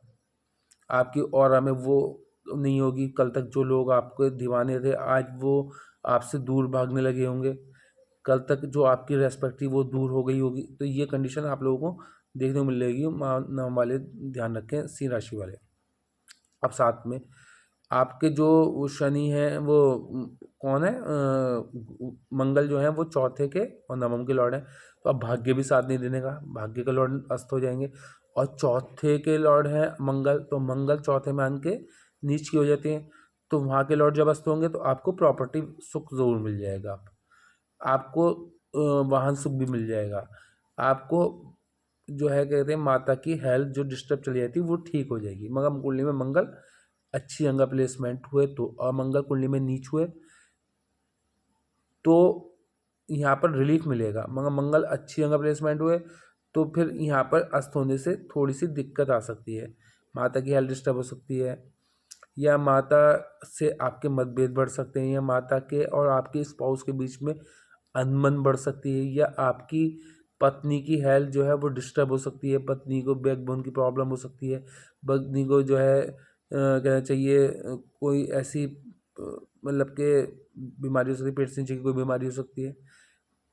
आपकी ऑरा में वो नहीं होगी। कल तक जो लोग आपके दीवाने थे आज वो आपसे दूर भागने लगे होंगे। कल तक जो आपकी रेस्पेक्ट थी वो दूर हो गई होगी। तो ये कंडीशन आप लोगों को देखने को मिलेगी। नाम वाले ध्यान रखें, सिंह राशि वाले। अब साथ में आपके जो वो शनि है वो कौन है, मंगल जो है वो चौथे के और नवम के लॉर्ड है। तो अब भाग्य भी साथ नहीं देने का, भाग्य के लॉर्ड अस्त हो जाएंगे। और चौथे के लॉर्ड है मंगल, तो मंगल चौथे में आन के नीच की हो जाती है। तो वहाँ के लॉर्ड जब अस्त होंगे तो आपको प्रॉपर्टी सुख जरूर मिल जाएगा, आपको वाहन सुख भी मिल जाएगा, आपको जो है कहते हैं माता की हेल्थ जो डिस्टर्ब चली जाती है वो ठीक हो जाएगी। मगर कुंडली में मंगल अच्छी अंगा प्लेसमेंट हुए तो, और मंगल कुंडली में नीच हुए तो यहाँ पर रिलीफ मिलेगा। मगर मंगल अच्छी अंगा प्लेसमेंट हुए तो फिर यहाँ पर अस्त होने से थोड़ी सी दिक्कत आ सकती है, माता की हेल्थ डिस्टर्ब हो सकती है, या माता से आपके मतभेद बढ़ सकते हैं, या माता के और आपके स्पाउस के बीच में अनबन बढ़ सकती है, या आपकी पत्नी की हेल्थ जो है वो डिस्टर्ब हो सकती है, पत्नी को बैकबोन की प्रॉब्लम हो सकती है, पत्नी को जो है कहना चाहिए कोई ऐसी मतलब कि बीमारी हो सकती है, पेट से नीचे की कोई बीमारी हो सकती है,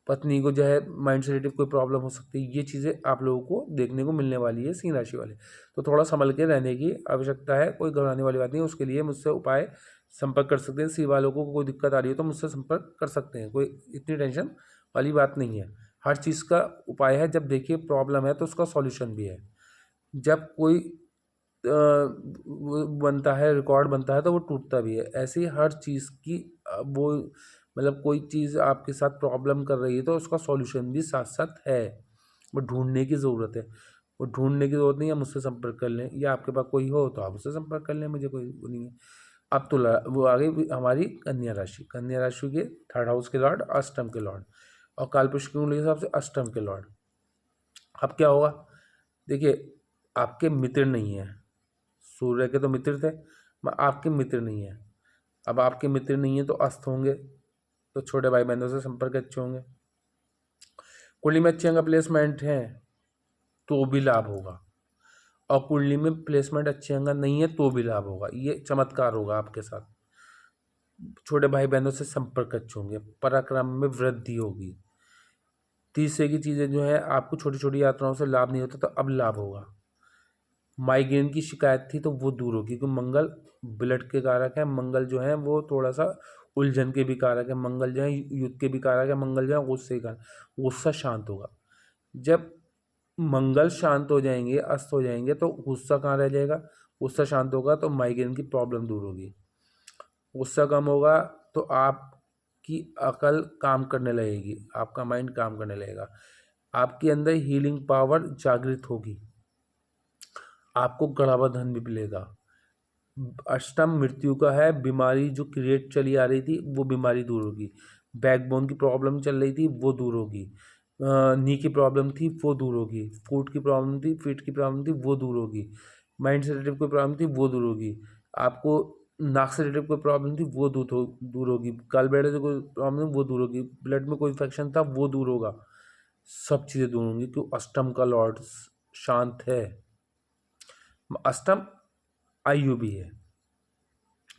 पत्नी को जो है माइंड से रिलेटेड कोई प्रॉब्लम हो सकती है। ये चीज़ें आप लोगों को देखने को मिलने वाली है सिंह राशि वाले। तो थोड़ा संभल के रहने की आवश्यकता है, कोई घबराने वाली बात नहीं है। उसके लिए मुझसे उपाय संपर्क कर सकते हैं। सिंह वालों को कोई दिक्कत आ रही है तो मुझसे संपर्क कर सकते हैं, कोई इतनी टेंशन वाली बात नहीं है। हर चीज़ का उपाय है। जब देखिए प्रॉब्लम है तो उसका सॉल्यूशन भी है। जब कोई वो बनता है, रिकॉर्ड बनता है तो वो टूटता भी है। ऐसे ही हर चीज़ की वो मतलब कोई चीज़ आपके साथ प्रॉब्लम कर रही है तो उसका सॉल्यूशन भी साथ साथ है। वो ढूंढने की ज़रूरत है। वो ढूंढने की ज़रूरत नहीं है, मुझसे संपर्क कर लें, या आपके पास कोई हो तो आप उससे संपर्क कर लें, मुझे कोई वो नहीं है। अब तुला वो आ गई हमारी कन्या राशि। कन्या राशि के थर्ड हाउस के लॉर्ड अष्टम के लॉर्ड और कालपुरुष की कुंडली के हिसाब से अष्टम के लॉर्ड। अब क्या होगा, देखिए आपके मित्र नहीं है, सूर्य के तो मित्र थे, आपके मित्र नहीं है। अब आपके मित्र नहीं है तो अस्त होंगे, तो छोटे भाई बहनों से संपर्क अच्छे होंगे। कुंडली में अच्छे अंग प्लेसमेंट हैं तो भी लाभ होगा, और कुंडली में प्लेसमेंट अच्छे अंग नहीं है तो भी लाभ होगा। ये चमत्कार होगा आपके साथ। छोटे भाई बहनों से संपर्क अच्छे होंगे, पराक्रम में वृद्धि होगी। तीसरे की चीज़ें जो है, आपको छोटी छोटी यात्राओं से लाभ नहीं होता तो अब लाभ होगा। माइग्रेन की शिकायत थी तो वो दूर होगी, क्योंकि मंगल ब्लड के कारक है। मंगल जो है वो थोड़ा सा उलझन के भी कारक है। मंगल जो है युद्ध के भी कारक है। मंगल जो है गुस्से का, गुस्सा शांत होगा। जब मंगल शांत हो जाएंगे, अस्त हो जाएंगे, तो गुस्सा कहाँ रह जाएगा। गुस्सा शांत होगा तो माइग्रेन की प्रॉब्लम दूर होगी। गुस्सा कम होगा तो आपकी अकल काम करने लगेगी, आपका माइंड काम करने लगेगा, आपके अंदर हीलिंग पावर जागृत होगी, आपको गढ़ावा धन भी मिलेगा। अष्टम मृत्यु का है, बीमारी जो क्रिएट चली आ रही थी वो बीमारी दूर होगी। बैकबोन की प्रॉब्लम चल रही थी वो दूर होगी। नी की प्रॉब्लम थी वो दूर होगी। फूट की प्रॉब्लम थी, फीट की प्रॉब्लम थी वो दूर होगी। माइंड से रिलेटेड कोई प्रॉब्लम थी वो दूर होगी। आपको नाक से रिलेटेड कोई प्रॉब्लम थी वो दूर होगी। गलब्लैडर से कोई प्रॉब्लम वो दूर होगी। ब्लड में कोई इन्फेक्शन था वो दूर होगा। सब चीज़ें दूर होंगी क्योंकि अष्टम का लॉर्ड शांत है। अष्टम आयु भी है,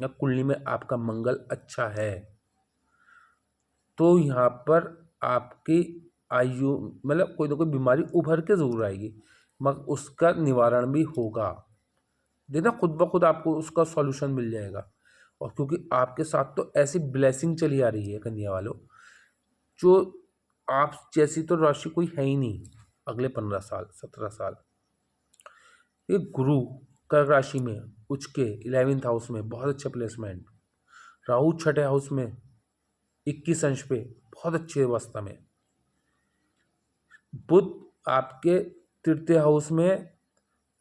या कुंडली में आपका मंगल अच्छा है तो यहाँ पर आपकी आयु मतलब कोई ना कोई बीमारी उभर के ज़रूर आएगी, मगर उसका निवारण भी होगा। देखना खुद ब खुद आपको उसका सॉल्यूशन मिल जाएगा। और क्योंकि आपके साथ तो ऐसी ब्लेसिंग चली आ रही है कन्या वालों, जो आप जैसी तो राशि कोई है ही नहीं। अगले 15 साल 17 साल ये गुरु कर्क राशि में उच्च के 11th हाउस में बहुत अच्छा प्लेसमेंट। राहु छठे हाउस में 21 अंश पे बहुत अच्छी अवस्था में। बुध आपके तृतीय हाउस में,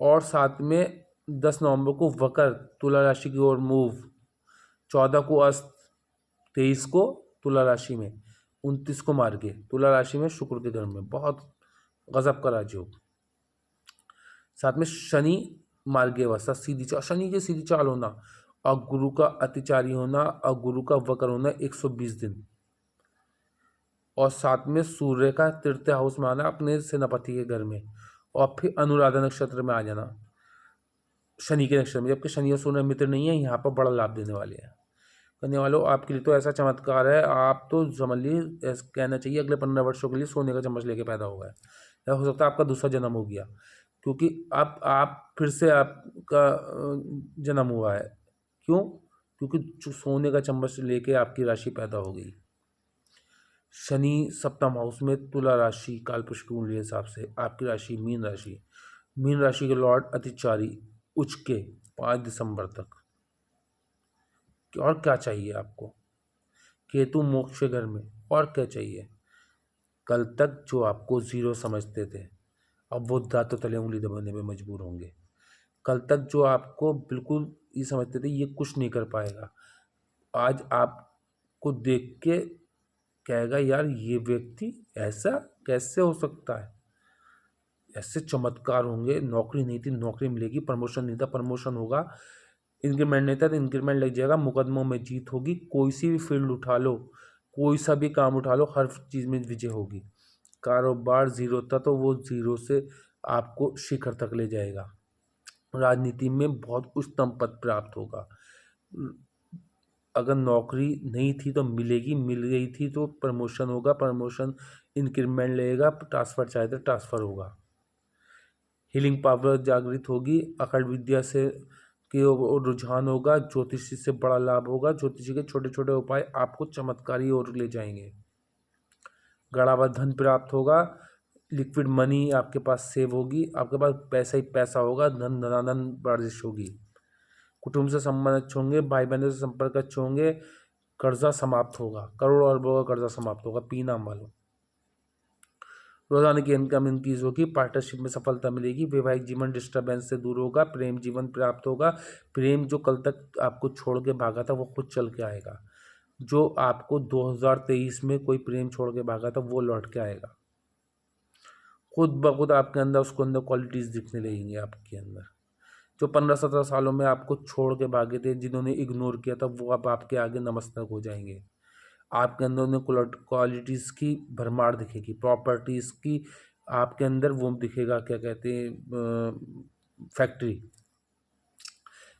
और साथ में 10 नवंबर को वक्र तुला राशि की ओर मूव, 14 को अस्त, 23 को तुला राशि में, 29 को मार्गे तुला राशि में शुक्र के घर में बहुत गजब का राजयोग। साथ में शनि मार्गे अवस्था सीधी चाल, शनि के सीधी चाल होना और गुरु का अतिचारी होना और गुरु का वक्र होना 120 दिन, और साथ में सूर्य का तृतीय हाउस में आना अपने सेनापति के घर में, और फिर अनुराधा नक्षत्र में आ जाना शनि के नक्षत्र में। जबकि शनि और सूर्य मित्र नहीं है, यहाँ पर बड़ा लाभ देने वाले हैं। करने वालों आपके लिए तो ऐसा चमत्कार है, आप तो समझ लीजिए कहना चाहिए अगले 15 वर्षों के लिए सोने का चम्मच लेके पैदा हो गए, या हो सकता है आपका दूसरा जन्म हो गया, क्योंकि आप फिर से आपका जन्म हुआ है। क्यों? क्योंकि जो सोने का चम्मच लेके आपकी राशि पैदा हो गई। शनि सप्तम हाउस में तुला राशि कालपुरुष की कुंडली के हिसाब से आपकी राशि मीन राशि। मीन राशि के लॉर्ड अतिचारी उच्च के 5 दिसंबर तक। और क्या चाहिए आपको? केतु मोक्ष के घर में, और क्या चाहिए? कल तक जो आपको जीरो समझते थे अब वो दांतों तले उंगली दबाने में मजबूर होंगे। कल तक जो आपको बिल्कुल ये समझते थे ये कुछ नहीं कर पाएगा, आज आपको देख के कहेगा यार ये व्यक्ति ऐसा कैसे हो सकता है। ऐसे चमत्कार होंगे। नौकरी नहीं थी नौकरी मिलेगी, प्रमोशन नहीं था प्रमोशन होगा, इंक्रीमेंट नहीं था तो इंक्रीमेंट लग जाएगा, मुकदमों में जीत होगी। कोई सी भी फील्ड उठा लो, कोई सा भी काम उठा लो, हर चीज़ में विजय होगी। कारोबार जीरो था तो वो जीरो से आपको शिखर तक ले जाएगा। राजनीति में बहुत उच्चतम पद प्राप्त होगा। अगर नौकरी नहीं थी तो मिलेगी, मिल गई थी तो प्रमोशन होगा, प्रमोशन इंक्रीमेंट लगेगा, ट्रांसफ़र चाहे तो ट्रांसफ़र होगा। हीलिंग पावर जागृत होगी, अखंड विद्या से के रुझान होगा, ज्योतिषी से बड़ा लाभ होगा। ज्योतिषी के छोटे छोटे उपाय आपको चमत्कारी ओर ले जाएंगे। गड़ा धन प्राप्त होगा, लिक्विड मनी आपके पास सेव होगी, आपके पास पैसा ही पैसा होगा, धन धनाधन बारिश होगी। कुटुंब से संबंध अच्छे होंगे, भाई बहनों से संपर्क अच्छे होंगे, कर्जा समाप्त होगा, करोड़ अरबों का कर्जा समाप्त होगा। पी नाम वालों रोजाना की इनकम इंक्रीज होगी, पार्टनरशिप में सफलता मिलेगी, वैवाहिक जीवन डिस्टर्बेंस से दूर होगा, प्रेम जीवन प्राप्त होगा। प्रेम जो कल तक आपको छोड़ के भागा था वो खुद चल के आएगा। जो आपको 2023 में कोई प्रेम छोड़ के भागा था वो लौट के आएगा। खुद ब खुद आपके अंदर उसको अंदर क्वालिटीज़ दिखने लगेंगी आपके अंदर। जो 15-17 सालों में आपको छोड़ के भागे थे, जिन्होंने इग्नोर किया था, वो अब आपके आगे नमस्तक हो जाएंगे। आपके अंदर उन्हें क्वालिटीज़ की भरमार दिखेगी, प्रॉपर्टीज़ की आपके अंदर वो दिखेगा, क्या कहते हैं, फैक्ट्री।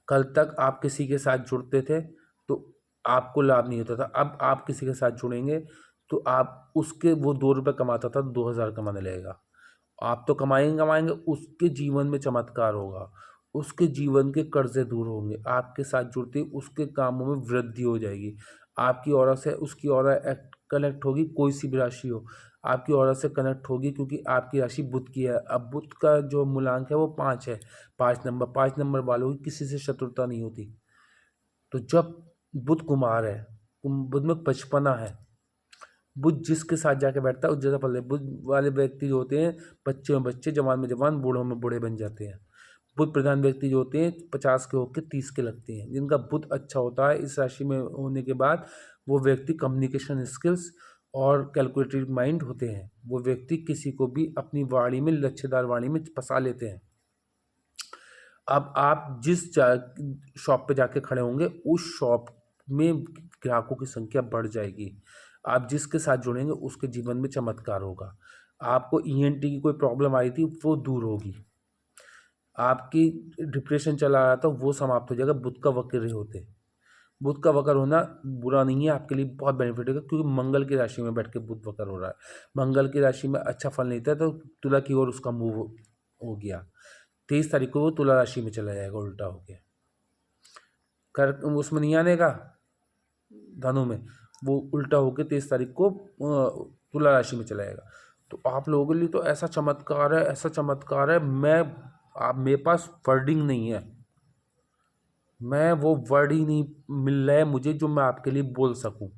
कल तक आप किसी के साथ जुड़ते थे तो आपको लाभ नहीं होता था, अब आप किसी के साथ जुड़ेंगे तो आप उसके वो 2 रुपये कमाता था 2000 कमाने लगेगा। आप तो कमाएंगे कमाएंगे, उसके जीवन में चमत्कार होगा, उसके जीवन के कर्जे दूर होंगे, आपके साथ जुड़ते ही उसके कामों में वृद्धि हो जाएगी। आपकी औरत से उसकी औरत कनेक्ट होगी, कोई सी भी राशि हो आपकी औरत से कनेक्ट होगी, क्योंकि आपकी राशि बुध की है। अब बुध का जो मूलांक है वो 5 है, 5 नंबर वालों की किसी से शत्रुता नहीं होती। तो जब बुध कुमार है, बुध में बचपना है, बुध जिसके साथ जाके बैठता है उस जैसा फल है। बुध वाले व्यक्ति जो होते हैं बच्चे में बच्चे, जवान में जवान, बूढ़ों में बूढ़े बन जाते हैं। बुध प्रधान व्यक्ति जो होते हैं 50 के होकर 30 के लगते हैं। जिनका बुध अच्छा होता है इस राशि में होने के बाद, वो व्यक्ति कम्युनिकेशन स्किल्स और कैलकुलेटिव माइंड होते हैं। वो व्यक्ति किसी को भी अपनी वाणी में, लच्छेदार वाणी में फंसा लेते हैं। अब आप जिस शॉप पे जाके खड़े होंगे उस शॉप में ग्राहकों की संख्या बढ़ जाएगी। आप जिसके साथ जुड़ेंगे उसके जीवन में चमत्कार होगा। आपको ईएनटी की कोई प्रॉब्लम आई थी वो दूर होगी। आपकी डिप्रेशन चला आ रहा था वो समाप्त हो जाएगा। बुध का वक्र होते, बुध का वक्र होना बुरा नहीं है, आपके लिए बहुत बेनिफिट होगा, क्योंकि मंगल की राशि में बैठ के बुध वक्र हो रहा है। मंगल की राशि में अच्छा फल नहीं था तो तुला की ओर उसका मूव हो गया। 23 तारीख को वो तुला राशि में चला जाएगा उल्टा होके। कर उसमें नहीं आने का, धनु में, वो उल्टा होके 23 तारीख को तुला राशि में चला जाएगा। तो आप लोगों के लिए तो ऐसा चमत्कार है, ऐसा चमत्कार है, आप मेरे पास वर्डिंग नहीं है, मैं वो वर्ड ही नहीं मिल रहा है मुझे जो मैं आपके लिए बोल सकूं।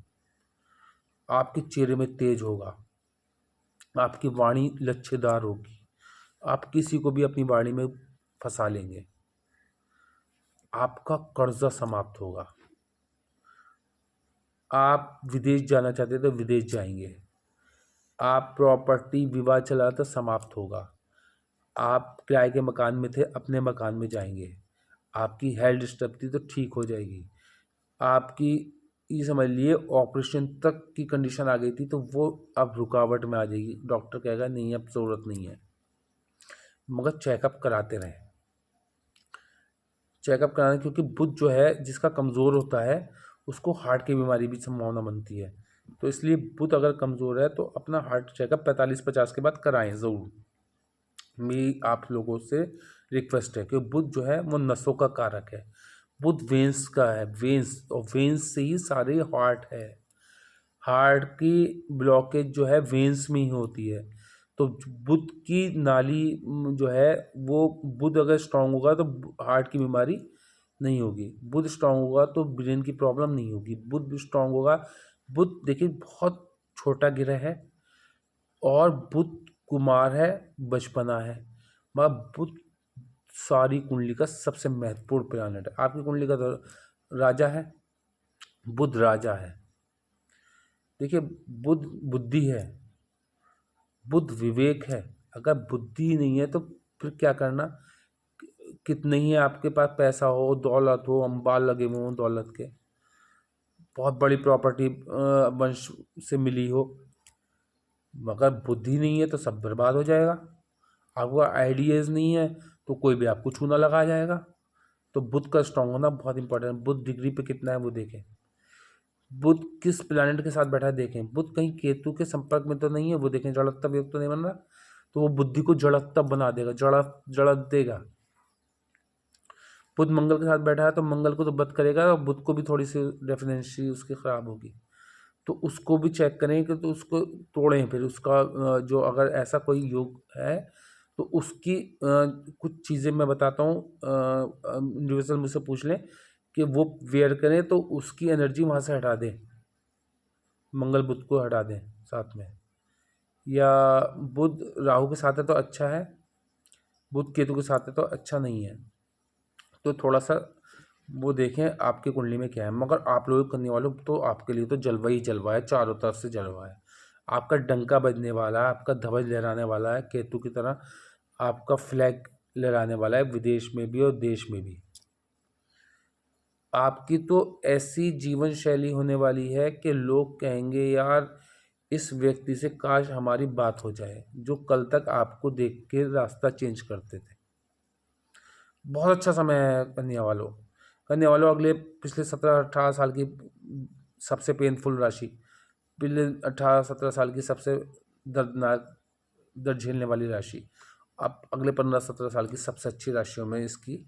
आपके चेहरे में तेज होगा, आपकी वाणी लच्छेदार होगी, आप किसी को भी अपनी वाणी में फंसा लेंगे, आपका कर्जा समाप्त होगा, आप विदेश जाना चाहते तो विदेश जाएंगे, आप प्रॉपर्टी विवाद चला तो समाप्त होगा, आप किराए के मकान में थे अपने मकान में जाएंगे, आपकी हेल्थ डिस्टर्ब थी तो ठीक हो जाएगी, आपकी ये समझ लिए ऑपरेशन तक की कंडीशन आ गई थी तो वो अब रुकावट में आ जाएगी। डॉक्टर कहेगा नहीं अब ज़रूरत नहीं है, मगर चेकअप कराते रहें, चेकअप कराना, क्योंकि बुध जो है जिसका कमज़ोर होता है उसको हार्ट की बीमारी भी संभावना बनती है। तो इसलिए बुध अगर कमज़ोर है तो अपना हार्ट चेकअप 45-50 के बाद कराएं ज़रूर। मेरी आप लोगों से रिक्वेस्ट है कि बुध जो है वो नसों का कारक है, बुध वेंस का है, वेंस, और वेंस से ही सारे हार्ट है। हार्ट की ब्लॉकेज जो है वेंस में ही होती है। तो बुध की नाली जो है वो, बुध अगर स्ट्रांग होगा तो हार्ट की बीमारी नहीं होगी, बुध स्ट्रांग होगा तो ब्रेन की प्रॉब्लम नहीं होगी, बुध भी स्ट्रांग होगा। बुध देखिए बहुत छोटा ग्रह है और बुध कुमार है, बचपना है, मगर बुध सारी कुंडली का सबसे महत्वपूर्ण प्लैनेट है। आपकी कुंडली का तो राजा है, बुध राजा है। देखिए बुध बुद्धि है, बुध विवेक है, अगर बुद्धि नहीं है तो फिर क्या करना। कितने ही आपके पास पैसा हो, दौलत हो, अंबाल लगे हुए हों दौलत के, बहुत बड़ी प्रॉपर्टी वंश से मिली हो, मगर बुद्धि नहीं है तो सब बर्बाद हो जाएगा। आपको आइडियाज़ नहीं है तो कोई भी आपको चूना लगा जाएगा। तो बुध का स्ट्रांग होना बहुत इंपॉर्टेंट है। बुध डिग्री पे कितना है वो देखें, बुध किस प्लैनेट के साथ बैठा है देखें, बुध कहीं केतु के संपर्क में तो नहीं है वो देखें, जड़त्व योग तो नहीं बन रहा, तो वो बुद्धि को जड़त्व बना देगा, जड़त देगा। बुध मंगल के साथ बैठा है तो मंगल को तो बद करेगा और बुध को भी थोड़ी सी डेफिनेंसी उसकी ख़राब होगी, तो उसको भी चेक करें कि तो उसको तोड़ें। फिर उसका जो अगर ऐसा कोई योग है तो उसकी कुछ चीज़ें मैं बताता हूँ, इंडिविजुअल मुझसे पूछ लें कि वो वेयर करें तो उसकी एनर्जी वहाँ से हटा दें, मंगल बुध को हटा दें साथ में। या बुध राहु के साथ है तो अच्छा है, बुध केतु के साथ है तो अच्छा नहीं है। तो थोड़ा सा वो देखें आपकी कुंडली में क्या है। मगर आप लोग करने वालों तो आपके लिए तो जलवा ही जलवा है, चारों तरफ से जलवा है। आपका डंका बजने वाला है, आपका ध्वज लहराने वाला है केतु की तरह, आपका फ्लैग लहराने वाला है विदेश में भी और देश में भी। आपकी तो ऐसी जीवन शैली होने वाली है कि लोग कहेंगे यार इस व्यक्ति से काश हमारी बात हो जाए, जो कल तक आपको देख के रास्ता चेंज करते थे। बहुत अच्छा समय है कन्या वालों। कन्या वालों अगले पिछले 17-18 साल की सबसे पेनफुल राशि, पिछले 18-17 साल की सबसे दर्दनाक दर्द झेलने वाली राशि, अब अगले 15-17 साल की सबसे अच्छी राशियों में इसकी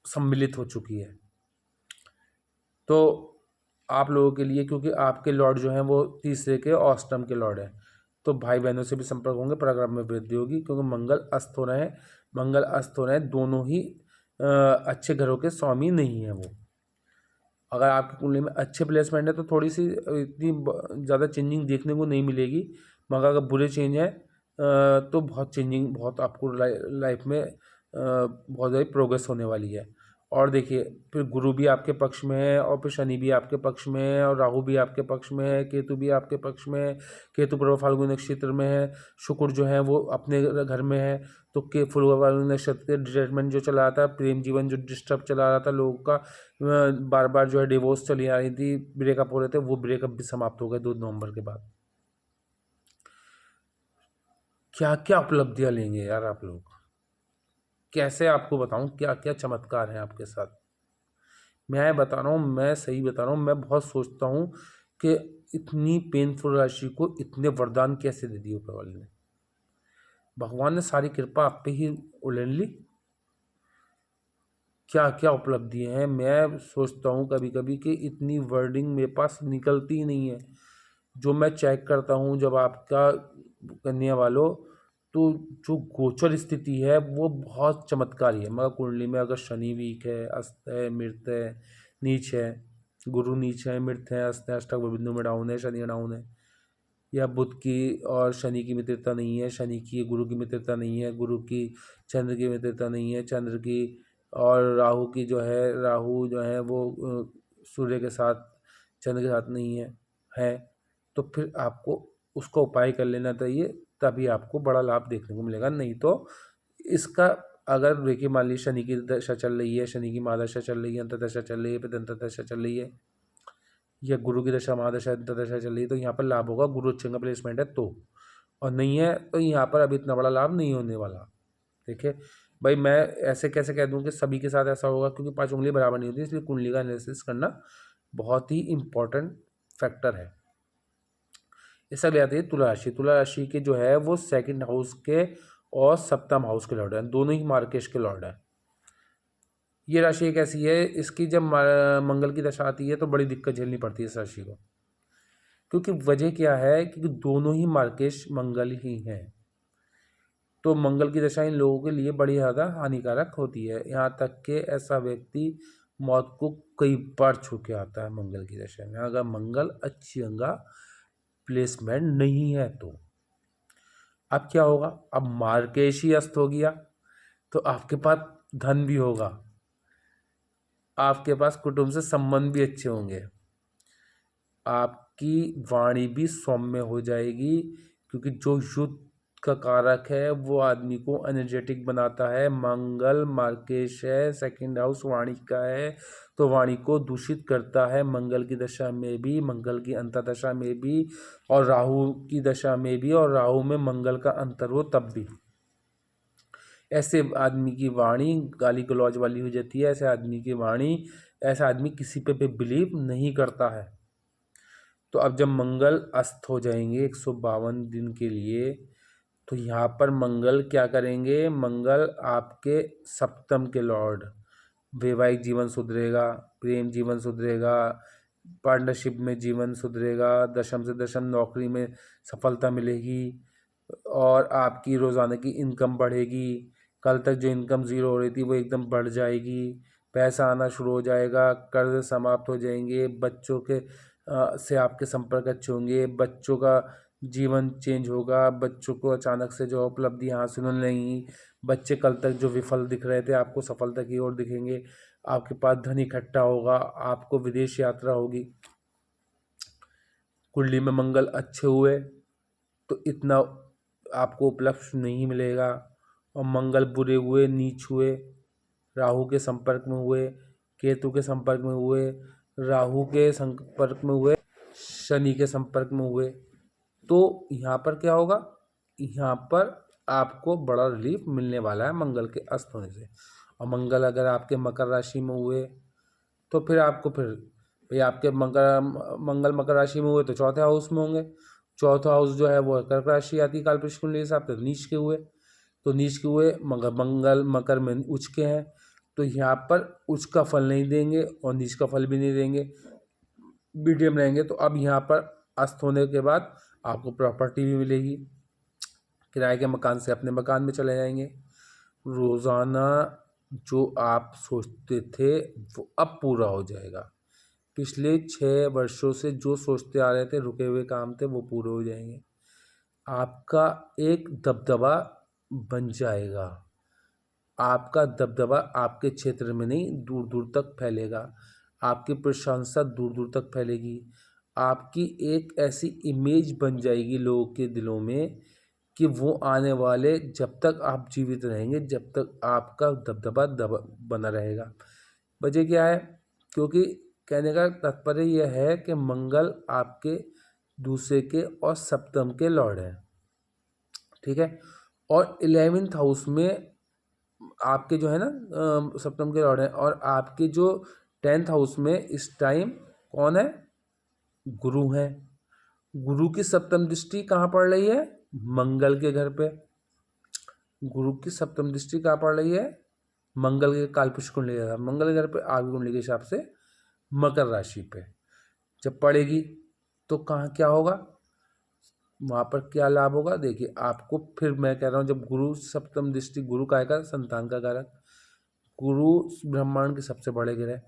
सम्मिलित हो चुकी है। तो आप लोगों के लिए, क्योंकि आपके लॉर्ड जो हैं वो तीसरे के और अष्टम के लॉर्ड हैं, तो भाई बहनों से भी संपर्क होंगे, पराक्रम में वृद्धि होगी, क्योंकि मंगल अस्त हो रहे हैं। मंगल अस्त हो रहे हैं, दोनों ही अच्छे घरों के स्वामी नहीं हैं वो। अगर आपकी कुंडली में अच्छे प्लेसमेंट है तो थोड़ी सी इतनी ज़्यादा चेंजिंग देखने को नहीं मिलेगी। मगर अगर बुरे चेंज है तो बहुत चेंजिंग, बहुत आपको लाइफ में बहुत ज़्यादा प्रोग्रेस होने वाली है। और देखिए फिर गुरु भी आपके पक्ष में है, और फिर शनि भी आपके पक्ष में है, और राहु भी आपके पक्ष में है, केतु भी आपके पक्ष में है। केतु पूर्व फाल्गुनी नक्षत्र में है, शुक्र जो है वो अपने घर में है। तो के पूर्व फाल्गुनी नक्षत्र के डिटैचमेंट जो चला रहा था, प्रेम जीवन जो डिस्टर्ब चला रहा था लोगों का, बार बार जो है डिवोर्स चली आ रही थी, ब्रेकअप हो रहे थे, वो ब्रेकअप भी समाप्त हो गए 2 नवंबर के बाद। क्या क्या उपलब्धियां लेंगे यार आप लोग, कैसे आपको बताऊं क्या क्या चमत्कार हैं आपके साथ। मैं बता रहा हूँ, मैं सही बता रहा हूँ, मैं बहुत सोचता हूँ कि इतनी पेनफुल राशि को इतने वरदान कैसे दे दिए ऊपर वाले ने। भगवान ने सारी कृपा आप पे ही उड़ेल ली। क्या क्या उपलब्धियां हैं, मैं सोचता हूँ कभी कभी कि इतनी वर्डिंग मेरे पास निकलती ही नहीं है। जो मैं चेक करता हूँ जब आपका कन्या वालों, तो जो गोचर स्थिति है वो बहुत चमत्कारी है। मगर कुंडली में अगर शनि वीक है, अस्त है, मृत है, नीच है, गुरु नीच है, मृत है, अस्त है, अष्टक बिंदु में डाउन है, शनि डाउन है, या बुध की और शनि की मित्रता नहीं है, शनि की गुरु की मित्रता नहीं है, गुरु की चंद्र की मित्रता नहीं है, चंद्र की और राहु की जो है, राहु जो है वो सूर्य के साथ, चंद्र के साथ नहीं है। तो फिर आपको उसका उपाय कर लेना चाहिए, तभी आपको बड़ा लाभ देखने को मिलेगा। नहीं तो इसका, अगर देखिए मान लीजिए शनि की दशा चल रही है, शनि की महादशा चल रही है, अंतर्दशा चल रही है, फिर अंतर्दशा चल रही है, या गुरु की दशा महादशा अंतर्दशा चल रही है, तो यहाँ पर लाभ होगा गुरु अच्छे का प्लेसमेंट है तो। और नहीं है तो यहाँ पर अभी इतना बड़ा लाभ नहीं होने वाला। देखिए भाई, मैं ऐसे कैसे कह दूं कि सभी के साथ ऐसा होगा, क्योंकि 5 उंगली बराबर नहीं होती, इसलिए कुंडली का एनालिसिस करना बहुत ही इम्पोर्टेंट फैक्टर है। इससे अगले आती है तुला राशि। तुला राशि के जो है वो सेकंड हाउस के और सप्तम हाउस के लॉर्ड हैं, दोनों ही मार्केश के लॉर्ड हैं। ये राशि एक ऐसी है, इसकी जब मंगल की दशा आती है तो बड़ी दिक्कत झेलनी पड़ती है इस राशि को। क्योंकि वजह क्या है, क्योंकि दोनों ही मार्केश मंगल ही हैं। तो मंगल की दशा इन लोगों के लिए बड़ी ज़्यादा हानिकारक होती है। यहाँ तक कि ऐसा व्यक्ति मौत को कई बार छू के आता है मंगल की दशा में, अगर मंगल अच्छी अंगा प्लेसमेंट नहीं है तो। अब क्या होगा, अब मार्केश ही अस्त हो गया तो आपके पास धन भी होगा, आपके पास कुटुंब से संबंध भी अच्छे होंगे, आपकी वाणी भी सौम्य हो जाएगी। क्योंकि जो युद्ध का कारक है वो आदमी को एनर्जेटिक बनाता है। मंगल मार्केश है, सेकंड हाउस वाणी का है, तो वाणी को दूषित करता है मंगल की दशा में भी, मंगल की अंतर्दशा में भी, और राहु की दशा में भी, और राहु में मंगल का अंतर हो तब भी। ऐसे आदमी की वाणी गाली गलौज वाली हो जाती है। ऐसे आदमी की वाणी, ऐसा आदमी किसी पे भी बिलीव नहीं करता है। तो अब जब मंगल अस्त हो जाएंगे 152 दिन के लिए, तो यहाँ पर मंगल क्या करेंगे, मंगल आपके सप्तम के लॉर्ड, वैवाहिक जीवन सुधरेगा, प्रेम जीवन सुधरेगा, पार्टनरशिप में जीवन सुधरेगा, दशम से दशम नौकरी में सफलता मिलेगी, और आपकी रोज़ाना की इनकम बढ़ेगी। कल तक जो इनकम ज़ीरो हो रही थी वो एकदम बढ़ जाएगी, पैसा आना शुरू हो जाएगा, कर्ज समाप्त हो जाएंगे, बच्चों के से आपके संपर्क अच्छे होंगे, बच्चों का जीवन चेंज होगा, बच्चों को अचानक से जो उपलब्धियां हासिल होने लगेंगी, बच्चे कल तक जो विफल दिख रहे थे आपको सफलता की ओर दिखेंगे, आपके पास धन इकट्ठा होगा, आपको विदेश यात्रा होगी। कुंडली में मंगल अच्छे हुए तो इतना आपको उपलब्ध नहीं मिलेगा, और मंगल बुरे हुए, नीच हुए, राहु के संपर्क में हुए, केतु के संपर्क में हुए, राहु के संपर्क में हुए, शनि के संपर्क में हुए, तो यहाँ पर क्या होगा, यहाँ पर आपको बड़ा रिलीफ मिलने वाला है मंगल के अस्त होने से। और मंगल अगर आपके मकर राशि में हुए तो फिर आपको फिर भाई आपके मंगल मकर राशि में हुए तो चौथे हाउस में होंगे। चौथा हाउस जो है वो कर्क राशि आती है कालपुरुष कुंडली के हिसाब से, नीच के हुए, तो नीच के हुए मगर मंगल मकर में उच्च के हैं, तो यहाँ पर उच्च का फल नहीं देंगे और नीच का फल भी नहीं देंगे, मीडियम रहेंगे। तो अब यहाँ पर अस्त होने के बाद आपको प्रॉपर्टी भी मिलेगी, किराए के मकान से अपने मकान में चले जाएंगे। रोज़ाना जो आप सोचते थे वो अब पूरा हो जाएगा। पिछले 6 वर्षों से जो सोचते आ रहे थे, रुके हुए काम थे, वो पूरे हो जाएंगे। आपका एक दबदबा बन जाएगा, आपका दबदबा आपके क्षेत्र में नहीं दूर दूर तक फैलेगा, आपकी प्रशंसा दूर दूर तक फैलेगी, आपकी एक ऐसी इमेज बन जाएगी लोगों के दिलों में कि वो आने वाले जब तक आप जीवित रहेंगे, जब तक आपका दबदबा बना रहेगा। वजह क्या है, क्योंकि कहने का तात्पर्य यह है कि मंगल आपके दूसरे के और सप्तम के लॉर्ड हैं, ठीक है। और 11th हाउस में आपके जो है ना सप्तम के लॉर्ड हैं, और आपके जो 10th हाउस में इस टाइम कौन है, गुरु हैं। गुरु की सप्तम दृष्टि कहाँ पड़ रही है, मंगल के घर पे। गुरु की सप्तम दृष्टि कहाँ पड़ रही है, मंगल के कालपुरुष कुंडली के, मंगल के घर पे आगे कुंडली के हिसाब से मकर राशि पे जब पड़ेगी तो कहाँ क्या होगा, वहाँ पर क्या लाभ होगा। देखिए आपको फिर मैं कह रहा हूँ, जब गुरु सप्तम दृष्टि, गुरु काय का संतान का कारक, गुरु ब्रह्मांड के सबसे बड़े ग्रह,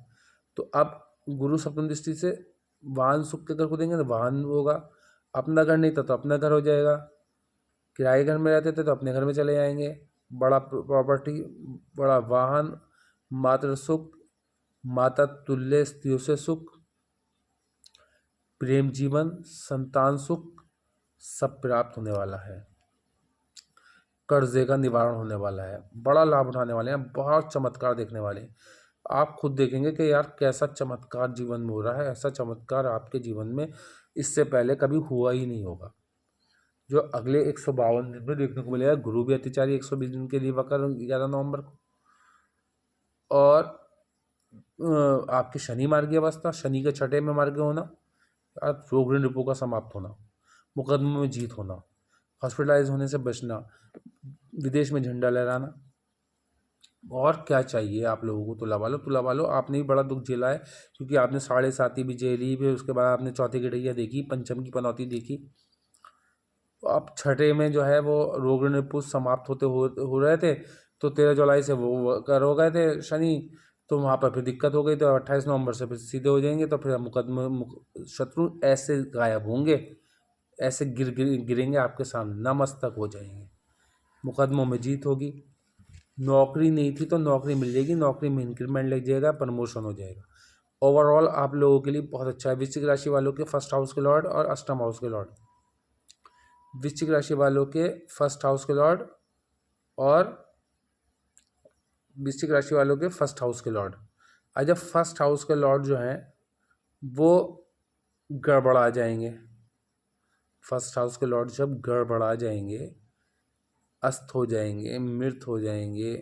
तो अब गुरु सप्तम दृष्टि से वाहन सुख के घर को देंगे तो वाहन होगा, अपना घर नहीं था तो अपना घर हो जाएगा, किराए घर में रहते थे तो अपने घर में चले जाएंगे, बड़ा प्रॉपर्टी, बड़ा वाहन, मातृ सुख, माता तुल्य स्त्रियों से सुख, प्रेम जीवन, संतान सुख सब प्राप्त होने वाला है, कर्जे का निवारण होने वाला है, बड़ा लाभ उठाने वाले हैं, बहुत चमत्कार देखने वाले हैं। आप खुद देखेंगे कि यार कैसा चमत्कार जीवन में हो रहा है, ऐसा चमत्कार आपके जीवन में इससे पहले कभी हुआ ही नहीं होगा, जो अगले 152 दिन में देखने को मिलेगा। गुरु भी अतिचारी 120 दिन के लिए वक्र 11 नवंबर को, और आपके शनि मार्गीय अवस्था, शनि के छठे में मार्गीय होना, रोग ऋण रिपो का समाप्त होना, मुकदमे में जीत होना, हॉस्पिटलाइज होने से बचना, विदेश में झंडा लहराना, और क्या चाहिए आप लोगों को। तुला वालों, तुला वालों, आपने भी बड़ा दुख झेला है, क्योंकि आपने 7.5 भी झेली, फिर उसके बाद आपने चौथी की ढैया देखी, पंचम की पनौती देखी, तो अब छठे में जो है वो रोग ऋण रिपो समाप्त होते हो रहे थे, तो 13 जुलाई से वो कर हो गए थे शनि, तो वहाँ पर फिर दिक्कत हो गई, तो 28 नवंबर से फिर सीधे हो जाएंगे, तो फिर मुकदमे शत्रु ऐसे गायब होंगे, ऐसे गिरेंगे आपके सामने, नमस्तक हो जाएंगे, मुकदमों में जीत होगी। नौकरी नहीं थी तो नौकरी मिल जाएगी, नौकरी में इंक्रीमेंट लग जाएगा, प्रमोशन हो जाएगा। ओवरऑल आप लोगों के लिए बहुत अच्छा है। वृश्चिक राशि वालों के फर्स्ट हाउस के लॉर्ड और अष्टम हाउस के लॉर्ड, वृश्चिक राशि वालों के फर्स्ट हाउस के लॉर्ड और वृश्चिक राशि वालों के फर्स्ट हाउस के लॉर्ड, आज जब फर्स्ट हाउस के लॉर्ड जो हैं वो गड़बड़ा जाएंगे, फर्स्ट हाउस के लॉर्ड जब गड़बड़ा जाएंगे, अस्त हो जाएंगे, मृत हो जाएंगे,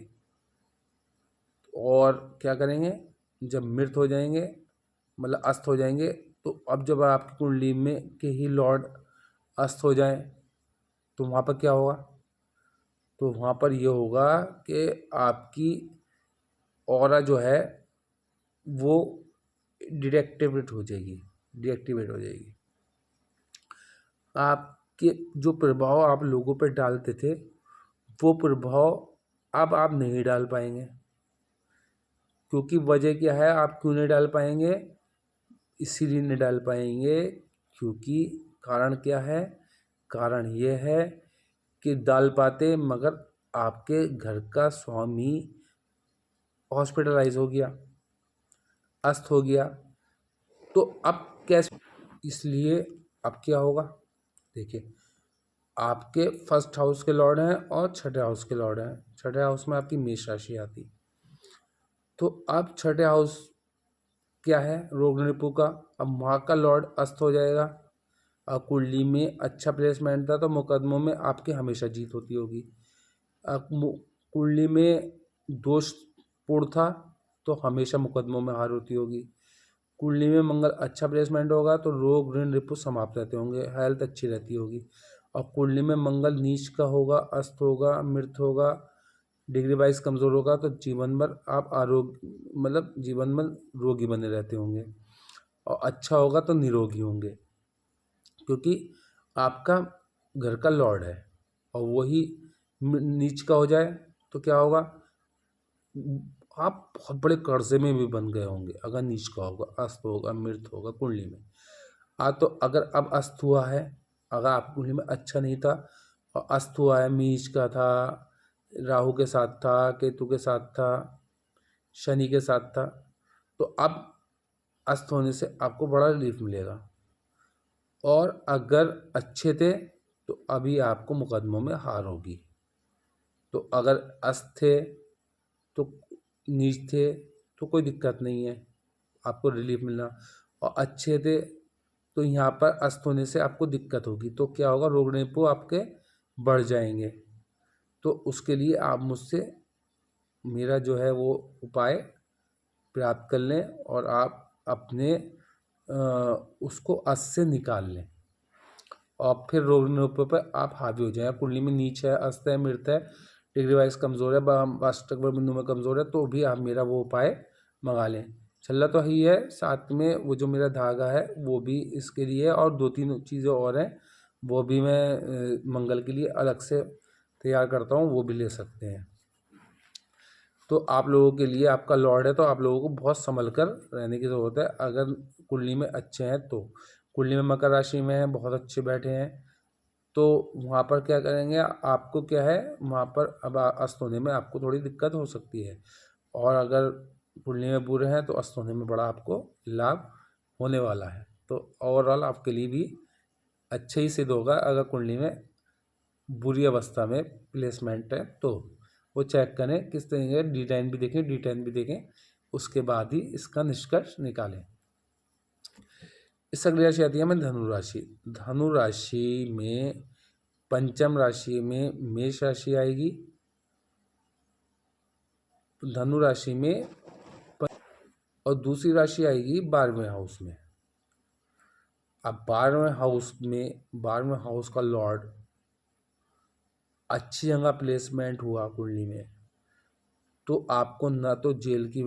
और क्या करेंगे, जब मृत हो जाएंगे मतलब अस्त हो जाएंगे, तो अब जब आपकी कुंडली में के ही लॉर्ड अस्त हो जाएं तो वहाँ पर क्या होगा, तो वहाँ पर ये होगा कि आपकी ऑरा जो है वो डिएक्टिवेट हो जाएगी, डीएक्टिवेट हो जाएगी। आपके जो प्रभाव आप लोगों पर डालते थे वो प्रभाव अब आप नहीं डाल पाएंगे, क्योंकि वजह क्या है, आप क्यों नहीं डाल पाएंगे, इसीलिए नहीं डाल पाएंगे क्योंकि कारण क्या है, कारण ये है कि दाल पाते मगर आपके घर का स्वामी हॉस्पिटलाइज हो गया, अस्त हो गया। तो अब कैसे, इसलिए अब क्या होगा, देखिए आपके फर्स्ट हाउस के लॉर्ड हैं और छठे हाउस के लॉर्ड हैं। छठे हाउस में आपकी मेष राशि आती। तो अब छठे हाउस क्या है, रोग रिपु का। अब वहाँ का लॉर्ड अस्त हो जाएगा। अब कुंडली में अच्छा प्लेसमेंट था तो मुकदमों में आपकी हमेशा जीत होती होगी। अब कुंडली में दोषपूर्ण था तो हमेशा मुकदमों में हार होती होगी। कुंडली में मंगल अच्छा प्लेसमेंट होगा तो रोग ऋण रिपु समाप्त रहते होंगे, हेल्थ अच्छी रहती होगी। और कुंडली में मंगल नीच का होगा, अस्त होगा, मृत होगा, डिग्री वाइज कमज़ोर होगा तो जीवन भर आप आरोग्य मतलब जीवन भर रोगी बने रहते होंगे। और अच्छा होगा तो निरोगी होंगे, क्योंकि आपका घर का लॉर्ड है। और वही नीच का हो जाए तो क्या होगा, आप बहुत बड़े कर्जे में भी बन गए होंगे अगर नीच का होगा, अस्त होगा, मृत होगा कुंडली में। तो अगर अब अस्त हुआ है, अगर आप कुंडली में अच्छा नहीं था और अस्त हुआ है, नीच का था, राहु के साथ था, केतु के साथ था, शनि के साथ था, तो अब अस्त होने से आपको बड़ा रिलीफ मिलेगा। और अगर अच्छे थे तो अभी आपको मुकदमों में हार होगी। तो अगर अस्त थे तो नीच थे तो कोई दिक्कत नहीं है, आपको रिलीफ मिलना। और अच्छे थे तो यहाँ पर अस्त होने से आपको दिक्कत होगी। तो क्या होगा, रोग रिपु आपके बढ़ जाएंगे। तो उसके लिए आप मुझसे मेरा जो है वो उपाय प्राप्त कर लें और आप अपने उसको अस्त से निकाल लें और फिर रोग निरूपण पर आप हावी हो जाए। कुंडली में नीच है, अस्त है, मृत है, डिग्री वाइज कमज़ोर है, वास्तविक बिंदु में कमज़ोर है, तो भी आप मेरा वो उपाय मंगा लें। छल्ला तो ही है, साथ में वो जो मेरा धागा है वो भी इसके लिए है, और दो तीन चीज़ें और हैं वो भी मैं मंगल के लिए अलग से तैयार करता हूँ, वो भी ले सकते हैं। तो आप लोगों के लिए, आपका लॉर्ड है तो आप लोगों को बहुत संभल कर रहने की ज़रूरत है। अगर कुंडली में अच्छे हैं तो कुंडली में मकर राशि में हैं, बहुत अच्छे बैठे हैं, तो वहाँ पर क्या करेंगे, आपको क्या है वहाँ पर अब अस्त होने में आपको थोड़ी दिक्कत हो सकती है। और अगर कुंडली में बुरे हैं तो अस्त होने में बड़ा आपको लाभ होने वाला है। तो ओवरऑल आपके लिए भी अच्छे ही सिद्ध होगा। अगर कुंडली में बुरी अवस्था में प्लेसमेंट है तो वो चेक करें, किस तरीके D10 भी देखें, D10 भी देखें, उसके बाद ही इसका निष्कर्ष निकालें। इस अगली राशि आती है हमें धनु राशि। धनु राशि में पंचम राशि में मेष राशि आएगी। धनु राशि में और दूसरी राशि आएगी 12वें हाउस में। अब 12वें हाउस का लॉर्ड अच्छी जगह प्लेसमेंट हुआ कुंडली में तो आपको न तो जेल की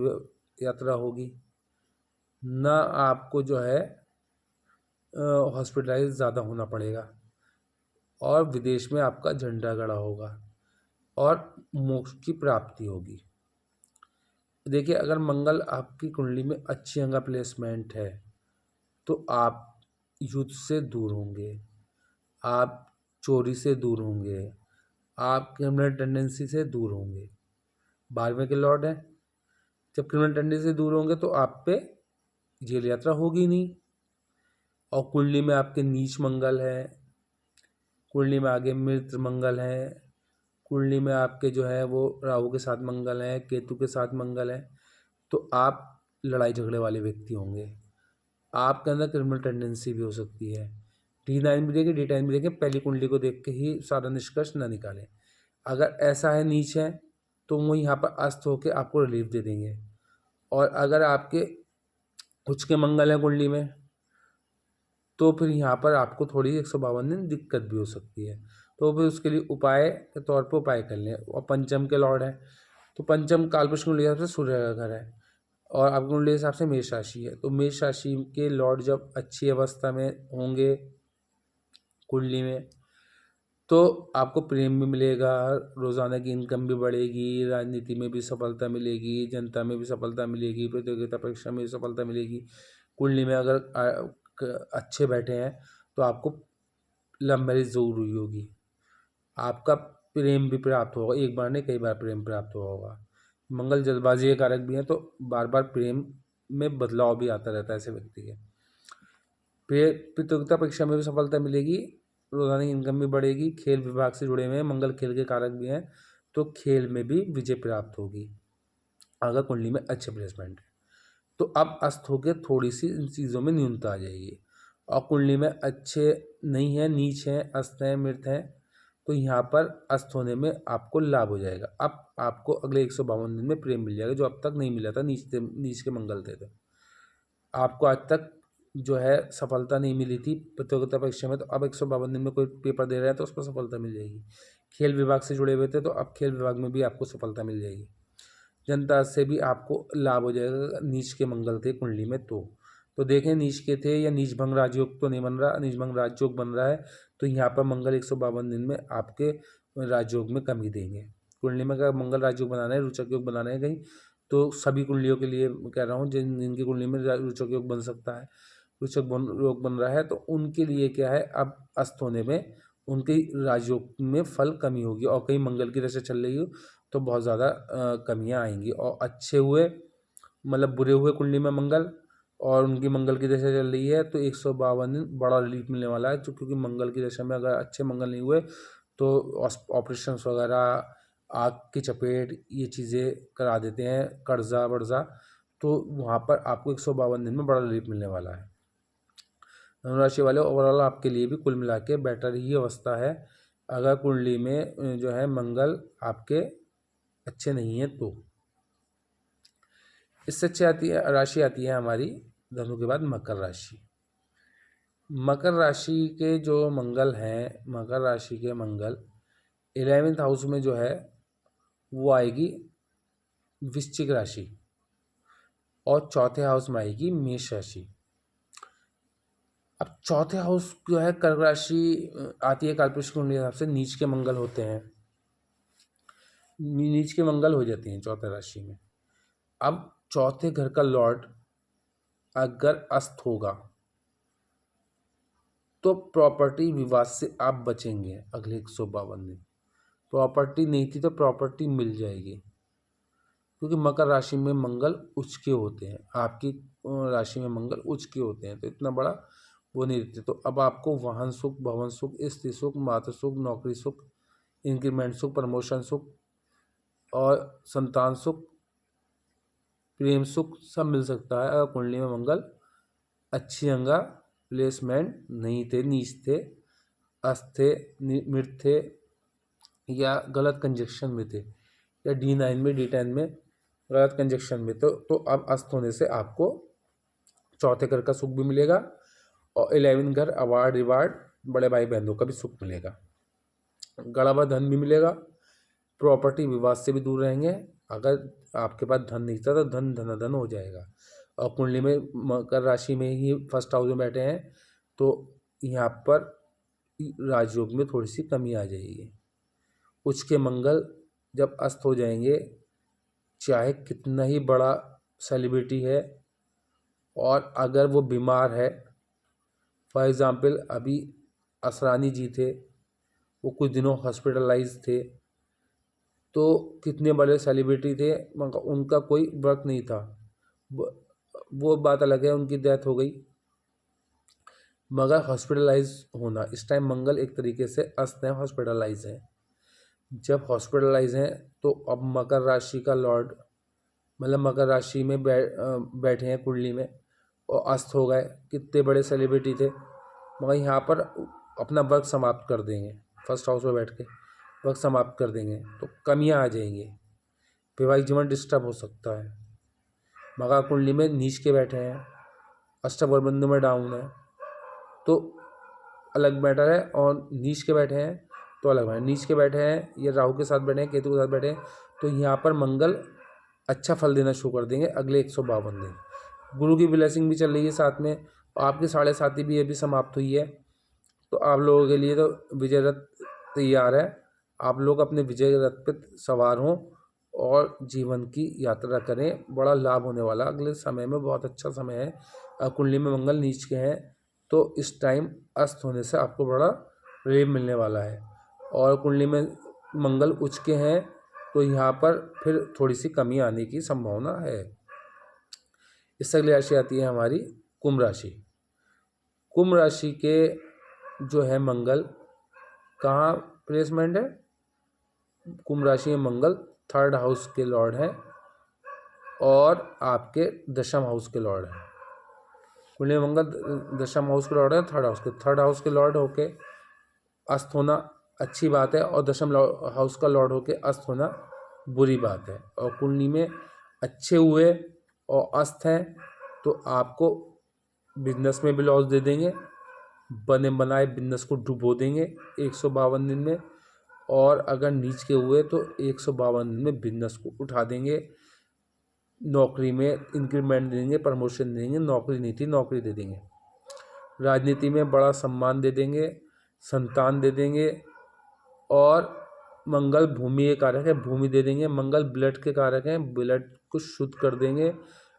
यात्रा होगी, न आपको जो है हॉस्पिटलाइज ज़्यादा होना पड़ेगा, और विदेश में आपका झंडा गड़ा होगा और मोक्ष की प्राप्ति होगी। देखिए, अगर मंगल आपकी कुंडली में अच्छी जगह प्लेसमेंट है तो आप युद्ध से दूर होंगे, आप चोरी से दूर होंगे, आप क्रिमिनल टेंडेंसी से दूर होंगे। 12वें के लॉर्ड हैं, जब क्रिमिनल टेंडेंसी से दूर होंगे तो आप पे जेल यात्रा होगी नहीं। और कुंडली में आपके नीच मंगल है, कुंडली में आगे मृत मंगल है, कुंडली में आपके जो है वो राहु के साथ मंगल है, केतु के साथ मंगल है, तो आप लड़ाई झगड़े वाले व्यक्ति होंगे, आपके अंदर क्रिमिनल टेंडेंसी भी हो सकती है। D9 भी देखें, D10 भी देखें, पहली कुंडली को देख के ही सारा निष्कर्ष न निकालें। अगर ऐसा है नीच है तो वो यहाँ पर अस्त होकर आपको रिलीफ दे देंगे। और अगर आपके उच्च के मंगल है कुंडली में तो फिर यहाँ पर आपको थोड़ी 152 दिन दिक्कत भी हो सकती है। तो फिर उसके लिए उपाय के तौर पर उपाय कर लें। और पंचम के लॉर्ड है तो पंचम कालपुरुष कुंडली के हिसाब से सूर्य का घर है और आपकी कुंडली के हिसाब से मेष राशि है। तो मेष राशि के लॉर्ड जब अच्छी अवस्था में होंगे कुंडली में तो आपको प्रेम भी मिलेगा, रोज़ाना की इनकम भी बढ़ेगी, राजनीति में भी सफलता मिलेगी, जनता में भी सफलता मिलेगी, प्रतियोगिता परीक्षा में भी सफलता मिलेगी। कुंडली में अगर अच्छे बैठे हैं तो आपको लव मैरिज ज़रूर हुई होगी। आपका प्रेम भी प्राप्त होगा, एक बार नहीं कई बार प्रेम प्राप्त हुआ होगा। मंगल जल्दबाजी के कारक भी हैं, तो बार बार प्रेम में बदलाव भी आता रहता है ऐसे व्यक्ति के। प्रतियोगिता परीक्षा में भी सफलता मिलेगी, रोजाना इनकम भी बढ़ेगी। खेल विभाग से जुड़े हुए हैं, मंगल खेल के कारक भी हैं, तो खेल में भी विजय प्राप्त होगी अगर कुंडली में अच्छे प्लेसमेंट है। तो अब अस्त होकर थोड़ी सी इन चीज़ों में न्यूनता आ जाएगी। और कुंडली में अच्छे नहीं है, नीच है, अस्त है, मृत है, तो यहाँ पर अस्त होने में आपको लाभ हो जाएगा। अब आपको अगले 152 दिन में प्रेम मिल जाएगा, जो अब तक नहीं मिला था, नीच के मंगल थे तो। आपको आज तक जो है सफलता नहीं मिली थी प्रतियोगिता परीक्षा में, तो अब 152 दिन में कोई पेपर दे रहा है तो उस पर सफलता मिल जाएगी। खेल विभाग से जुड़े हुए थे तो अब खेल विभाग में भी आपको सफलता मिल जाएगी। जनता से भी आपको लाभ हो जाएगा नीच के मंगल थे कुंडली में। तो देखें नीच के थे या नीच भंग राजयोग तो नहीं बन रहा, नीच भंग राजयोग बन रहा है, तो यहाँ पर मंगल 152 दिन में आपके राजयोग में कमी देंगे। कुंडली में अगर मंगल राजयोग बनाना है, रोचक योग बनाना है कहीं, तो सभी कुंडलियों के लिए कह रहा हूँ जिनकी कुंडली में रोचक योग बन सकता है, रोचक योग बन रहा है, तो उनके लिए क्या है, अब अस्त होने में उनके राजयोग में फल कमी होगी। और कहीं मंगल की दशा चल रही हो तो बहुत ज़्यादा कमियां आएंगी। और अच्छे हुए मतलब बुरे हुए कुंडली में मंगल और उनकी मंगल की दशा चल रही है तो 152 दिन बड़ा रिलीफ मिलने वाला है। तो क्योंकि मंगल की दशा में अगर अच्छे मंगल नहीं हुए तो ऑपरेशन वगैरह, आग की चपेट, ये चीज़ें करा देते हैं, कर्जा वर्जा, तो वहाँ पर आपको 152 दिन में बड़ा रिलीफ मिलने वाला है। धनुराशि वाले ओवरऑल आपके लिए भी कुल मिला के बेटर ही अवस्था है अगर कुंडली में जो है मंगल आपके अच्छे नहीं है तो। इससे अच्छी आती है राशि आती है हमारी धनु के बाद मकर राशि। मकर राशि के जो मंगल हैं, मकर राशि के मंगल 11वें हाउस में जो है वो आएगी वृश्चिक राशि और चौथे हाउस में आएगी मेष राशि। अब चौथे हाउस जो है कर्क राशि आती है, कालपुरुष कुंडली के हिसाब से नीच के मंगल होते हैं, नीच के मंगल हो जाती हैं चौथे राशि में। अब चौथे घर का लॉर्ड अगर अस्त होगा तो प्रॉपर्टी विवाद से आप बचेंगे अगले 152 दिन। प्रॉपर्टी नहीं थी तो प्रॉपर्टी मिल जाएगी, क्योंकि मकर राशि में मंगल उच्च के होते हैं, आपकी राशि में मंगल उच्च के होते हैं, तो इतना बड़ा वो नहीं देते। तो अब आपको वाहन सुख, भवन सुख, स्त्री सुख, मातृ सुख, नौकरी सुख, इंक्रीमेंट सुख, प्रमोशन सुख और संतान सुख, प्रेम सुख सब मिल सकता है अगर कुंडली में मंगल अच्छी अंगा प्लेसमेंट नहीं थे, नीच थे, अस्त थे, मृत थे या गलत कंजक्शन में थे, या D9 में D10 में गलत कंजक्शन में। तो अब अस्त होने से आपको चौथे घर का सुख भी मिलेगा और 11 घर अवार्ड रिवार्ड बड़े भाई बहनों का भी सुख मिलेगा, गड़ा हुआ धन भी मिलेगा, प्रॉपर्टी विवाद से भी दूर रहेंगे। अगर आपके पास धन नहीं था तो धन धनाधन हो जाएगा। और कुंडली में मकर राशि में ही फर्स्ट हाउस में बैठे हैं तो यहाँ पर राजयोग में थोड़ी सी कमी आ जाएगी। उच्च के मंगल जब अस्त हो जाएंगे, चाहे कितना ही बड़ा सेलिब्रिटी है और अगर वो बीमार है, फॉर एग्ज़ाम्पल अभी असरानी जी थे, वो कुछ दिनों हॉस्पिटलाइज थे, तो कितने बड़े सेलिब्रिटी थे मगर उनका कोई वर्क नहीं था, वो बात अलग है, उनकी डेथ हो गई। मगर हॉस्पिटलाइज होना, इस टाइम मंगल एक तरीके से अस्त है, हॉस्पिटलाइज है। जब हॉस्पिटलाइज हैं तो अब मकर राशि का लॉर्ड मतलब मकर राशि में बैठे हैं कुंडली में और अस्त हो गए, कितने बड़े सेलिब्रिटी थे मगर यहाँ पर अपना वर्क समाप्त कर देंगे, फर्स्ट हाउस में बैठ के वर्क समाप्त कर देंगे, तो कमियाँ आ जाएंगी, वैवाहिक जीवन डिस्टर्ब हो सकता है। मकर कुंडली में नीच के बैठे हैं, अष्टम बंधु में डाउन है तो अलग मैटर है, और नीच के बैठे हैं तो अलग है। नीच के बैठे हैं या राहु के साथ बैठे हैं, केतु के साथ बैठे हैं, तो यहाँ पर मंगल अच्छा फल देना शुरू कर देंगे अगले 152 दिन। गुरु की ब्लेसिंग भी चल रही है साथ में, और आपकी 7.5 भी अभी समाप्त हुई है, तो आप लोगों के लिए तो विजय रथ तैयार है। आप लोग अपने विजय रथ पर सवार हों और जीवन की यात्रा करें, बड़ा लाभ होने वाला अगले समय में, बहुत अच्छा समय है। कुंडली में मंगल नीच के हैं तो इस टाइम अस्त होने से आपको बड़ा रेप मिलने वाला है। और कुंडली में मंगल उच्च के हैं तो यहाँ पर फिर थोड़ी सी कमी आने की संभावना है। इससे अगली राशि आती है हमारी कुंभ राशि। कुंभ राशि के जो है मंगल कहाँ प्लेसमेंट है? कुंभ राशि में मंगल 3rd हाउस के लॉर्ड हैं और आपके 10th हाउस के लॉर्ड हैं। कुंडली में मंगल 10th हाउस के लॉर्ड है, 3rd हाउस के लॉर्ड होके अस्त होना अच्छी बात है और 10th हाउस का लॉर्ड होके अस्त होना बुरी बात है। और कुंडली में अच्छे हुए और अस्त हैं तो आपको बिजनेस में भी लॉस दे देंगे, बने बनाए बिजनेस को डुबो देंगे 152 दिन में। और अगर नीच के हुए तो 152 दिन में बिजनेस को उठा देंगे, नौकरी में इंक्रीमेंट देंगे, प्रमोशन देंगे, नौकरी नहीं थी नौकरी दे देंगे, राजनीति में बड़ा सम्मान दे देंगे, संतान दे देंगे। और मंगल भूमि के कारक है, भूमि दे देंगे। मंगल ब्लड के कारक हैं, ब्लड को शुद्ध कर देंगे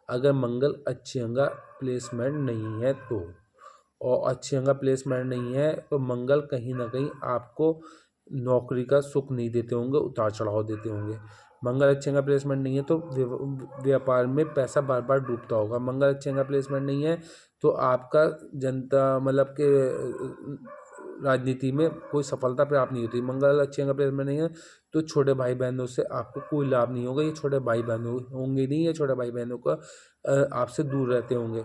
अगर मंगल अच्छी अंगा प्लेसमेंट नहीं है तो। और अच्छी अंगा प्लेसमेंट नहीं है तो मंगल कहीं ना कहीं आपको नौकरी का सुख नहीं देते होंगे, उतार चढ़ाव देते होंगे। मंगल अच्छे अंगा प्लेसमेंट नहीं है तो व्यापार में पैसा बार बार डूबता होगा। मंगल अच्छे अंगा प्लेसमेंट नहीं है तो आपका जनता मतलब के राजनीति में कोई सफलता प्राप्त नहीं होती। मंगल अच्छे अंगा प्लेसमेंट नहीं है तो छोटे भाई बहनों से आपको कोई लाभ नहीं होगा। ये छोटे भाई बहनों होंगे नहीं, ये छोटे भाई बहनों का आपसे दूर रहते होंगे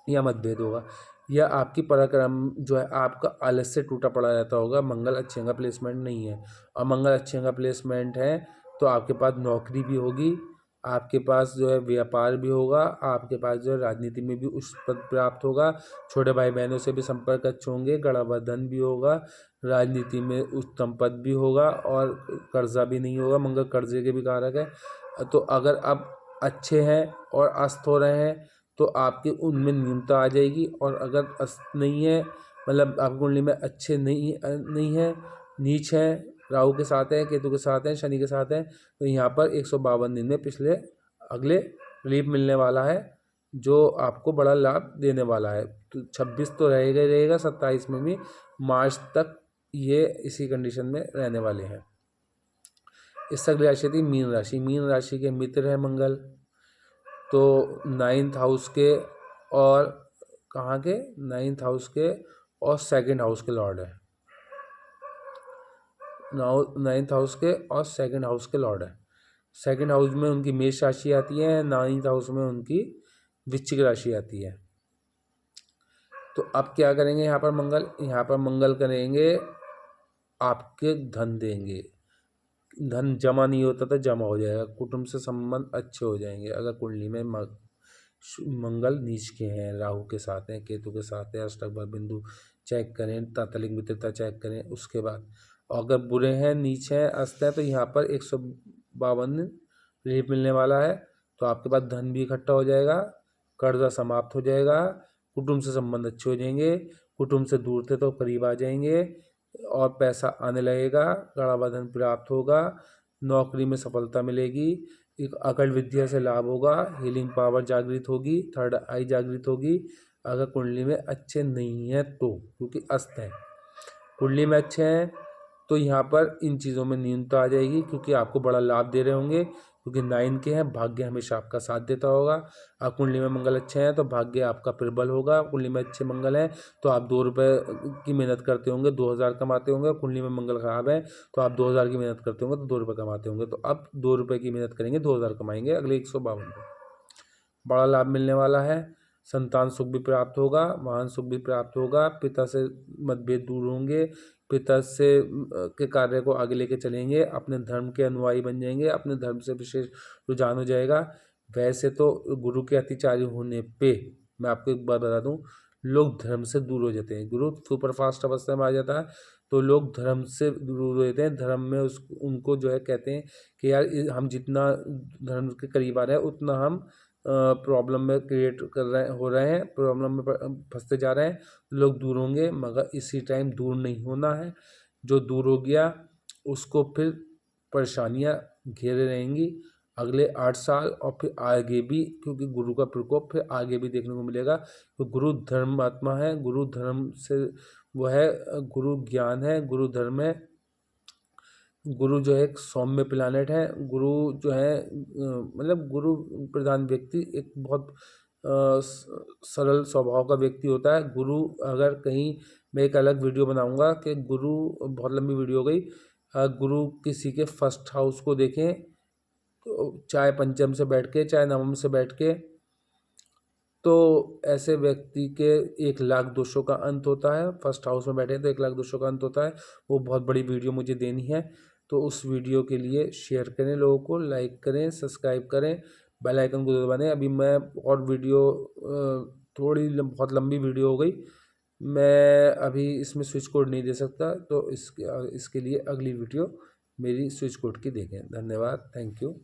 या मतभेद होगा, या आपकी पराक्रम जो है आपका आलस से टूटा पड़ा रहता होगा। मंगल अच्छे अंगा प्लेसमेंट नहीं है। और मंगल अच्छे अंगा प्लेसमेंट है तो आपके पास नौकरी भी होगी, आपके पास जो है व्यापार भी होगा, आपके पास जो है राजनीति में भी उच्च पद प्राप्त होगा, छोटे भाई बहनों से भी संपर्क अच्छे होंगे, गड़ा धन भी होगा, राजनीति में उच्चतम पद भी होगा और कर्जा भी नहीं होगा। मंगल कर्जे के भी कारक है। तो अगर आप अच्छे हैं और अस्त हो रहे हैं तो आपके उनमें न्यूनता आ जाएगी। और अगर अस्त नहीं है मतलब आपकी कुंडली में अच्छे नहीं है, नीच है, राहु के साथ है, केतु के साथ है, शनि के साथ है, तो यहाँ पर 152 दिन में पिछले अगले रिलीफ मिलने वाला है जो आपको बड़ा लाभ देने वाला है। तो 26 तो रहेगा ही रहेगा, 27 में भी, मार्च तक ये इसी कंडीशन में रहने वाले हैं। इससे अगली राशि थी मीन राशि। मीन राशि के मित्र है मंगल, तो 9th हाउस के और कहाँ के 9th हाउस के और 2nd हाउस के लॉर्ड है। 9th हाउस के और 2nd हाउस के लॉर्ड है। 2nd हाउस में उनकी मेष राशि आती है, 9th हाउस में उनकी वृश्चिक राशि आती है। तो अब क्या करेंगे यहाँ पर मंगल करेंगे आपके धन देंगे। धन जमा नहीं होता था, जमा हो जाएगा। कुटुंब से संबंध अच्छे हो जाएंगे अगर कुंडली में मंगल नीच के हैं, राहु के साथ हैं, केतु के साथ है। अष्टक बिंदु चेक करें, तात्कालिक मित्रता चेक करें। उसके बाद अगर बुरे हैं, नीच हैं, अस्त हैं तो यहाँ पर 152 रिलीफ मिलने वाला है। तो आपके पास धन भी इकट्ठा हो जाएगा, कर्जा समाप्त हो जाएगा, कुटुंब से संबंध अच्छे हो जाएंगे, कुटुंब से दूर थे तो करीब आ जाएंगे और पैसा आने लगेगा, गड़ा धन प्राप्त होगा, नौकरी में सफलता मिलेगी, एक अकल विद्या से लाभ होगा, हीलिंग पावर जागृत होगी, 3rd आई जागृत होगी। अगर कुंडली में अच्छे नहीं है तो, क्योंकि अस्त है। कुंडली में अच्छे हैं तो यहाँ पर इन चीज़ों में न्यूनता आ जाएगी क्योंकि आपको बड़ा लाभ दे रहे होंगे, क्योंकि 9 के हैं, भाग्य हमेशा आपका साथ देता होगा। आप कुंडली में मंगल अच्छे हैं तो भाग्य आपका प्रबल होगा। कुंडली में अच्छे मंगल हैं तो आप 2 रुपये की मेहनत करते होंगे, 2000 कमाते होंगे। कुंडली में मंगल खराब है तो आप 2000 की मेहनत करते होंगे तो 2 रुपये कमाते होंगे। तो अब 2 रुपये की मेहनत करेंगे, 2000 कमाएंगे अगले 152 को। बड़ा लाभ मिलने वाला है, संतान सुख भी प्राप्त होगा, वाहन सुख भी प्राप्त होगा, पिता से मतभेद दूर होंगे, पिता से के कार्य को आगे लेके चलेंगे, अपने धर्म के अनुयायी बन जाएंगे, अपने धर्म से विशेष रुझान हो जाएगा। वैसे तो गुरु के अतिचारी होने पे मैं आपको एक बात बता दूं, लोग धर्म से दूर हो जाते हैं। गुरु सुपरफास्ट अवस्था में आ जाता है तो लोग धर्म से दूर हो जाते हैं। धर्म में उनको जो है कहते हैं कि यार हम जितना धर्म के करीब आ रहे हैं उतना हम प्रॉब्लम में क्रिएट हो रहे हैं, प्रॉब्लम में फंसते जा रहे हैं। लोग दूर होंगे मगर इसी टाइम दूर नहीं होना है। जो दूर हो गया उसको फिर परेशानियां घेरे रहेंगी। अगले 8 साल और फिर आगे भी, क्योंकि गुरु का प्रकोप फिर आगे भी देखने को मिलेगा। तो गुरु धर्मात्मा है, गुरु धर्म से वो है, गुरु ज्ञान है, गुरु धर्म है। गुरु जो है एक सौम्य प्लानेट है। गुरु जो है मतलब गुरु प्रधान व्यक्ति एक बहुत सरल स्वभाव का व्यक्ति होता है। गुरु अगर कहीं, मैं एक अलग वीडियो बनाऊंगा कि गुरु, बहुत लंबी वीडियो हो गई। गुरु किसी के फर्स्ट हाउस को देखें, तो चाहे पंचम से बैठ के चाहे नवम से बैठ के, तो ऐसे व्यक्ति के 1,00,000 दोषों का अंत होता है। फर्स्ट हाउस में बैठे तो 1,00,000 दोषों का अंत होता है। वो बहुत बड़ी वीडियो मुझे देनी है, तो उस वीडियो के लिए शेयर करें, लोगों को लाइक करें, सब्सक्राइब करें, बेल आइकन को दबाएं। अभी मैं और वीडियो बहुत लंबी वीडियो हो गई, मैं अभी इसमें स्विच कोड नहीं दे सकता, तो इसके लिए अगली वीडियो मेरी स्विच कोड की देखें। धन्यवाद, थैंक यू।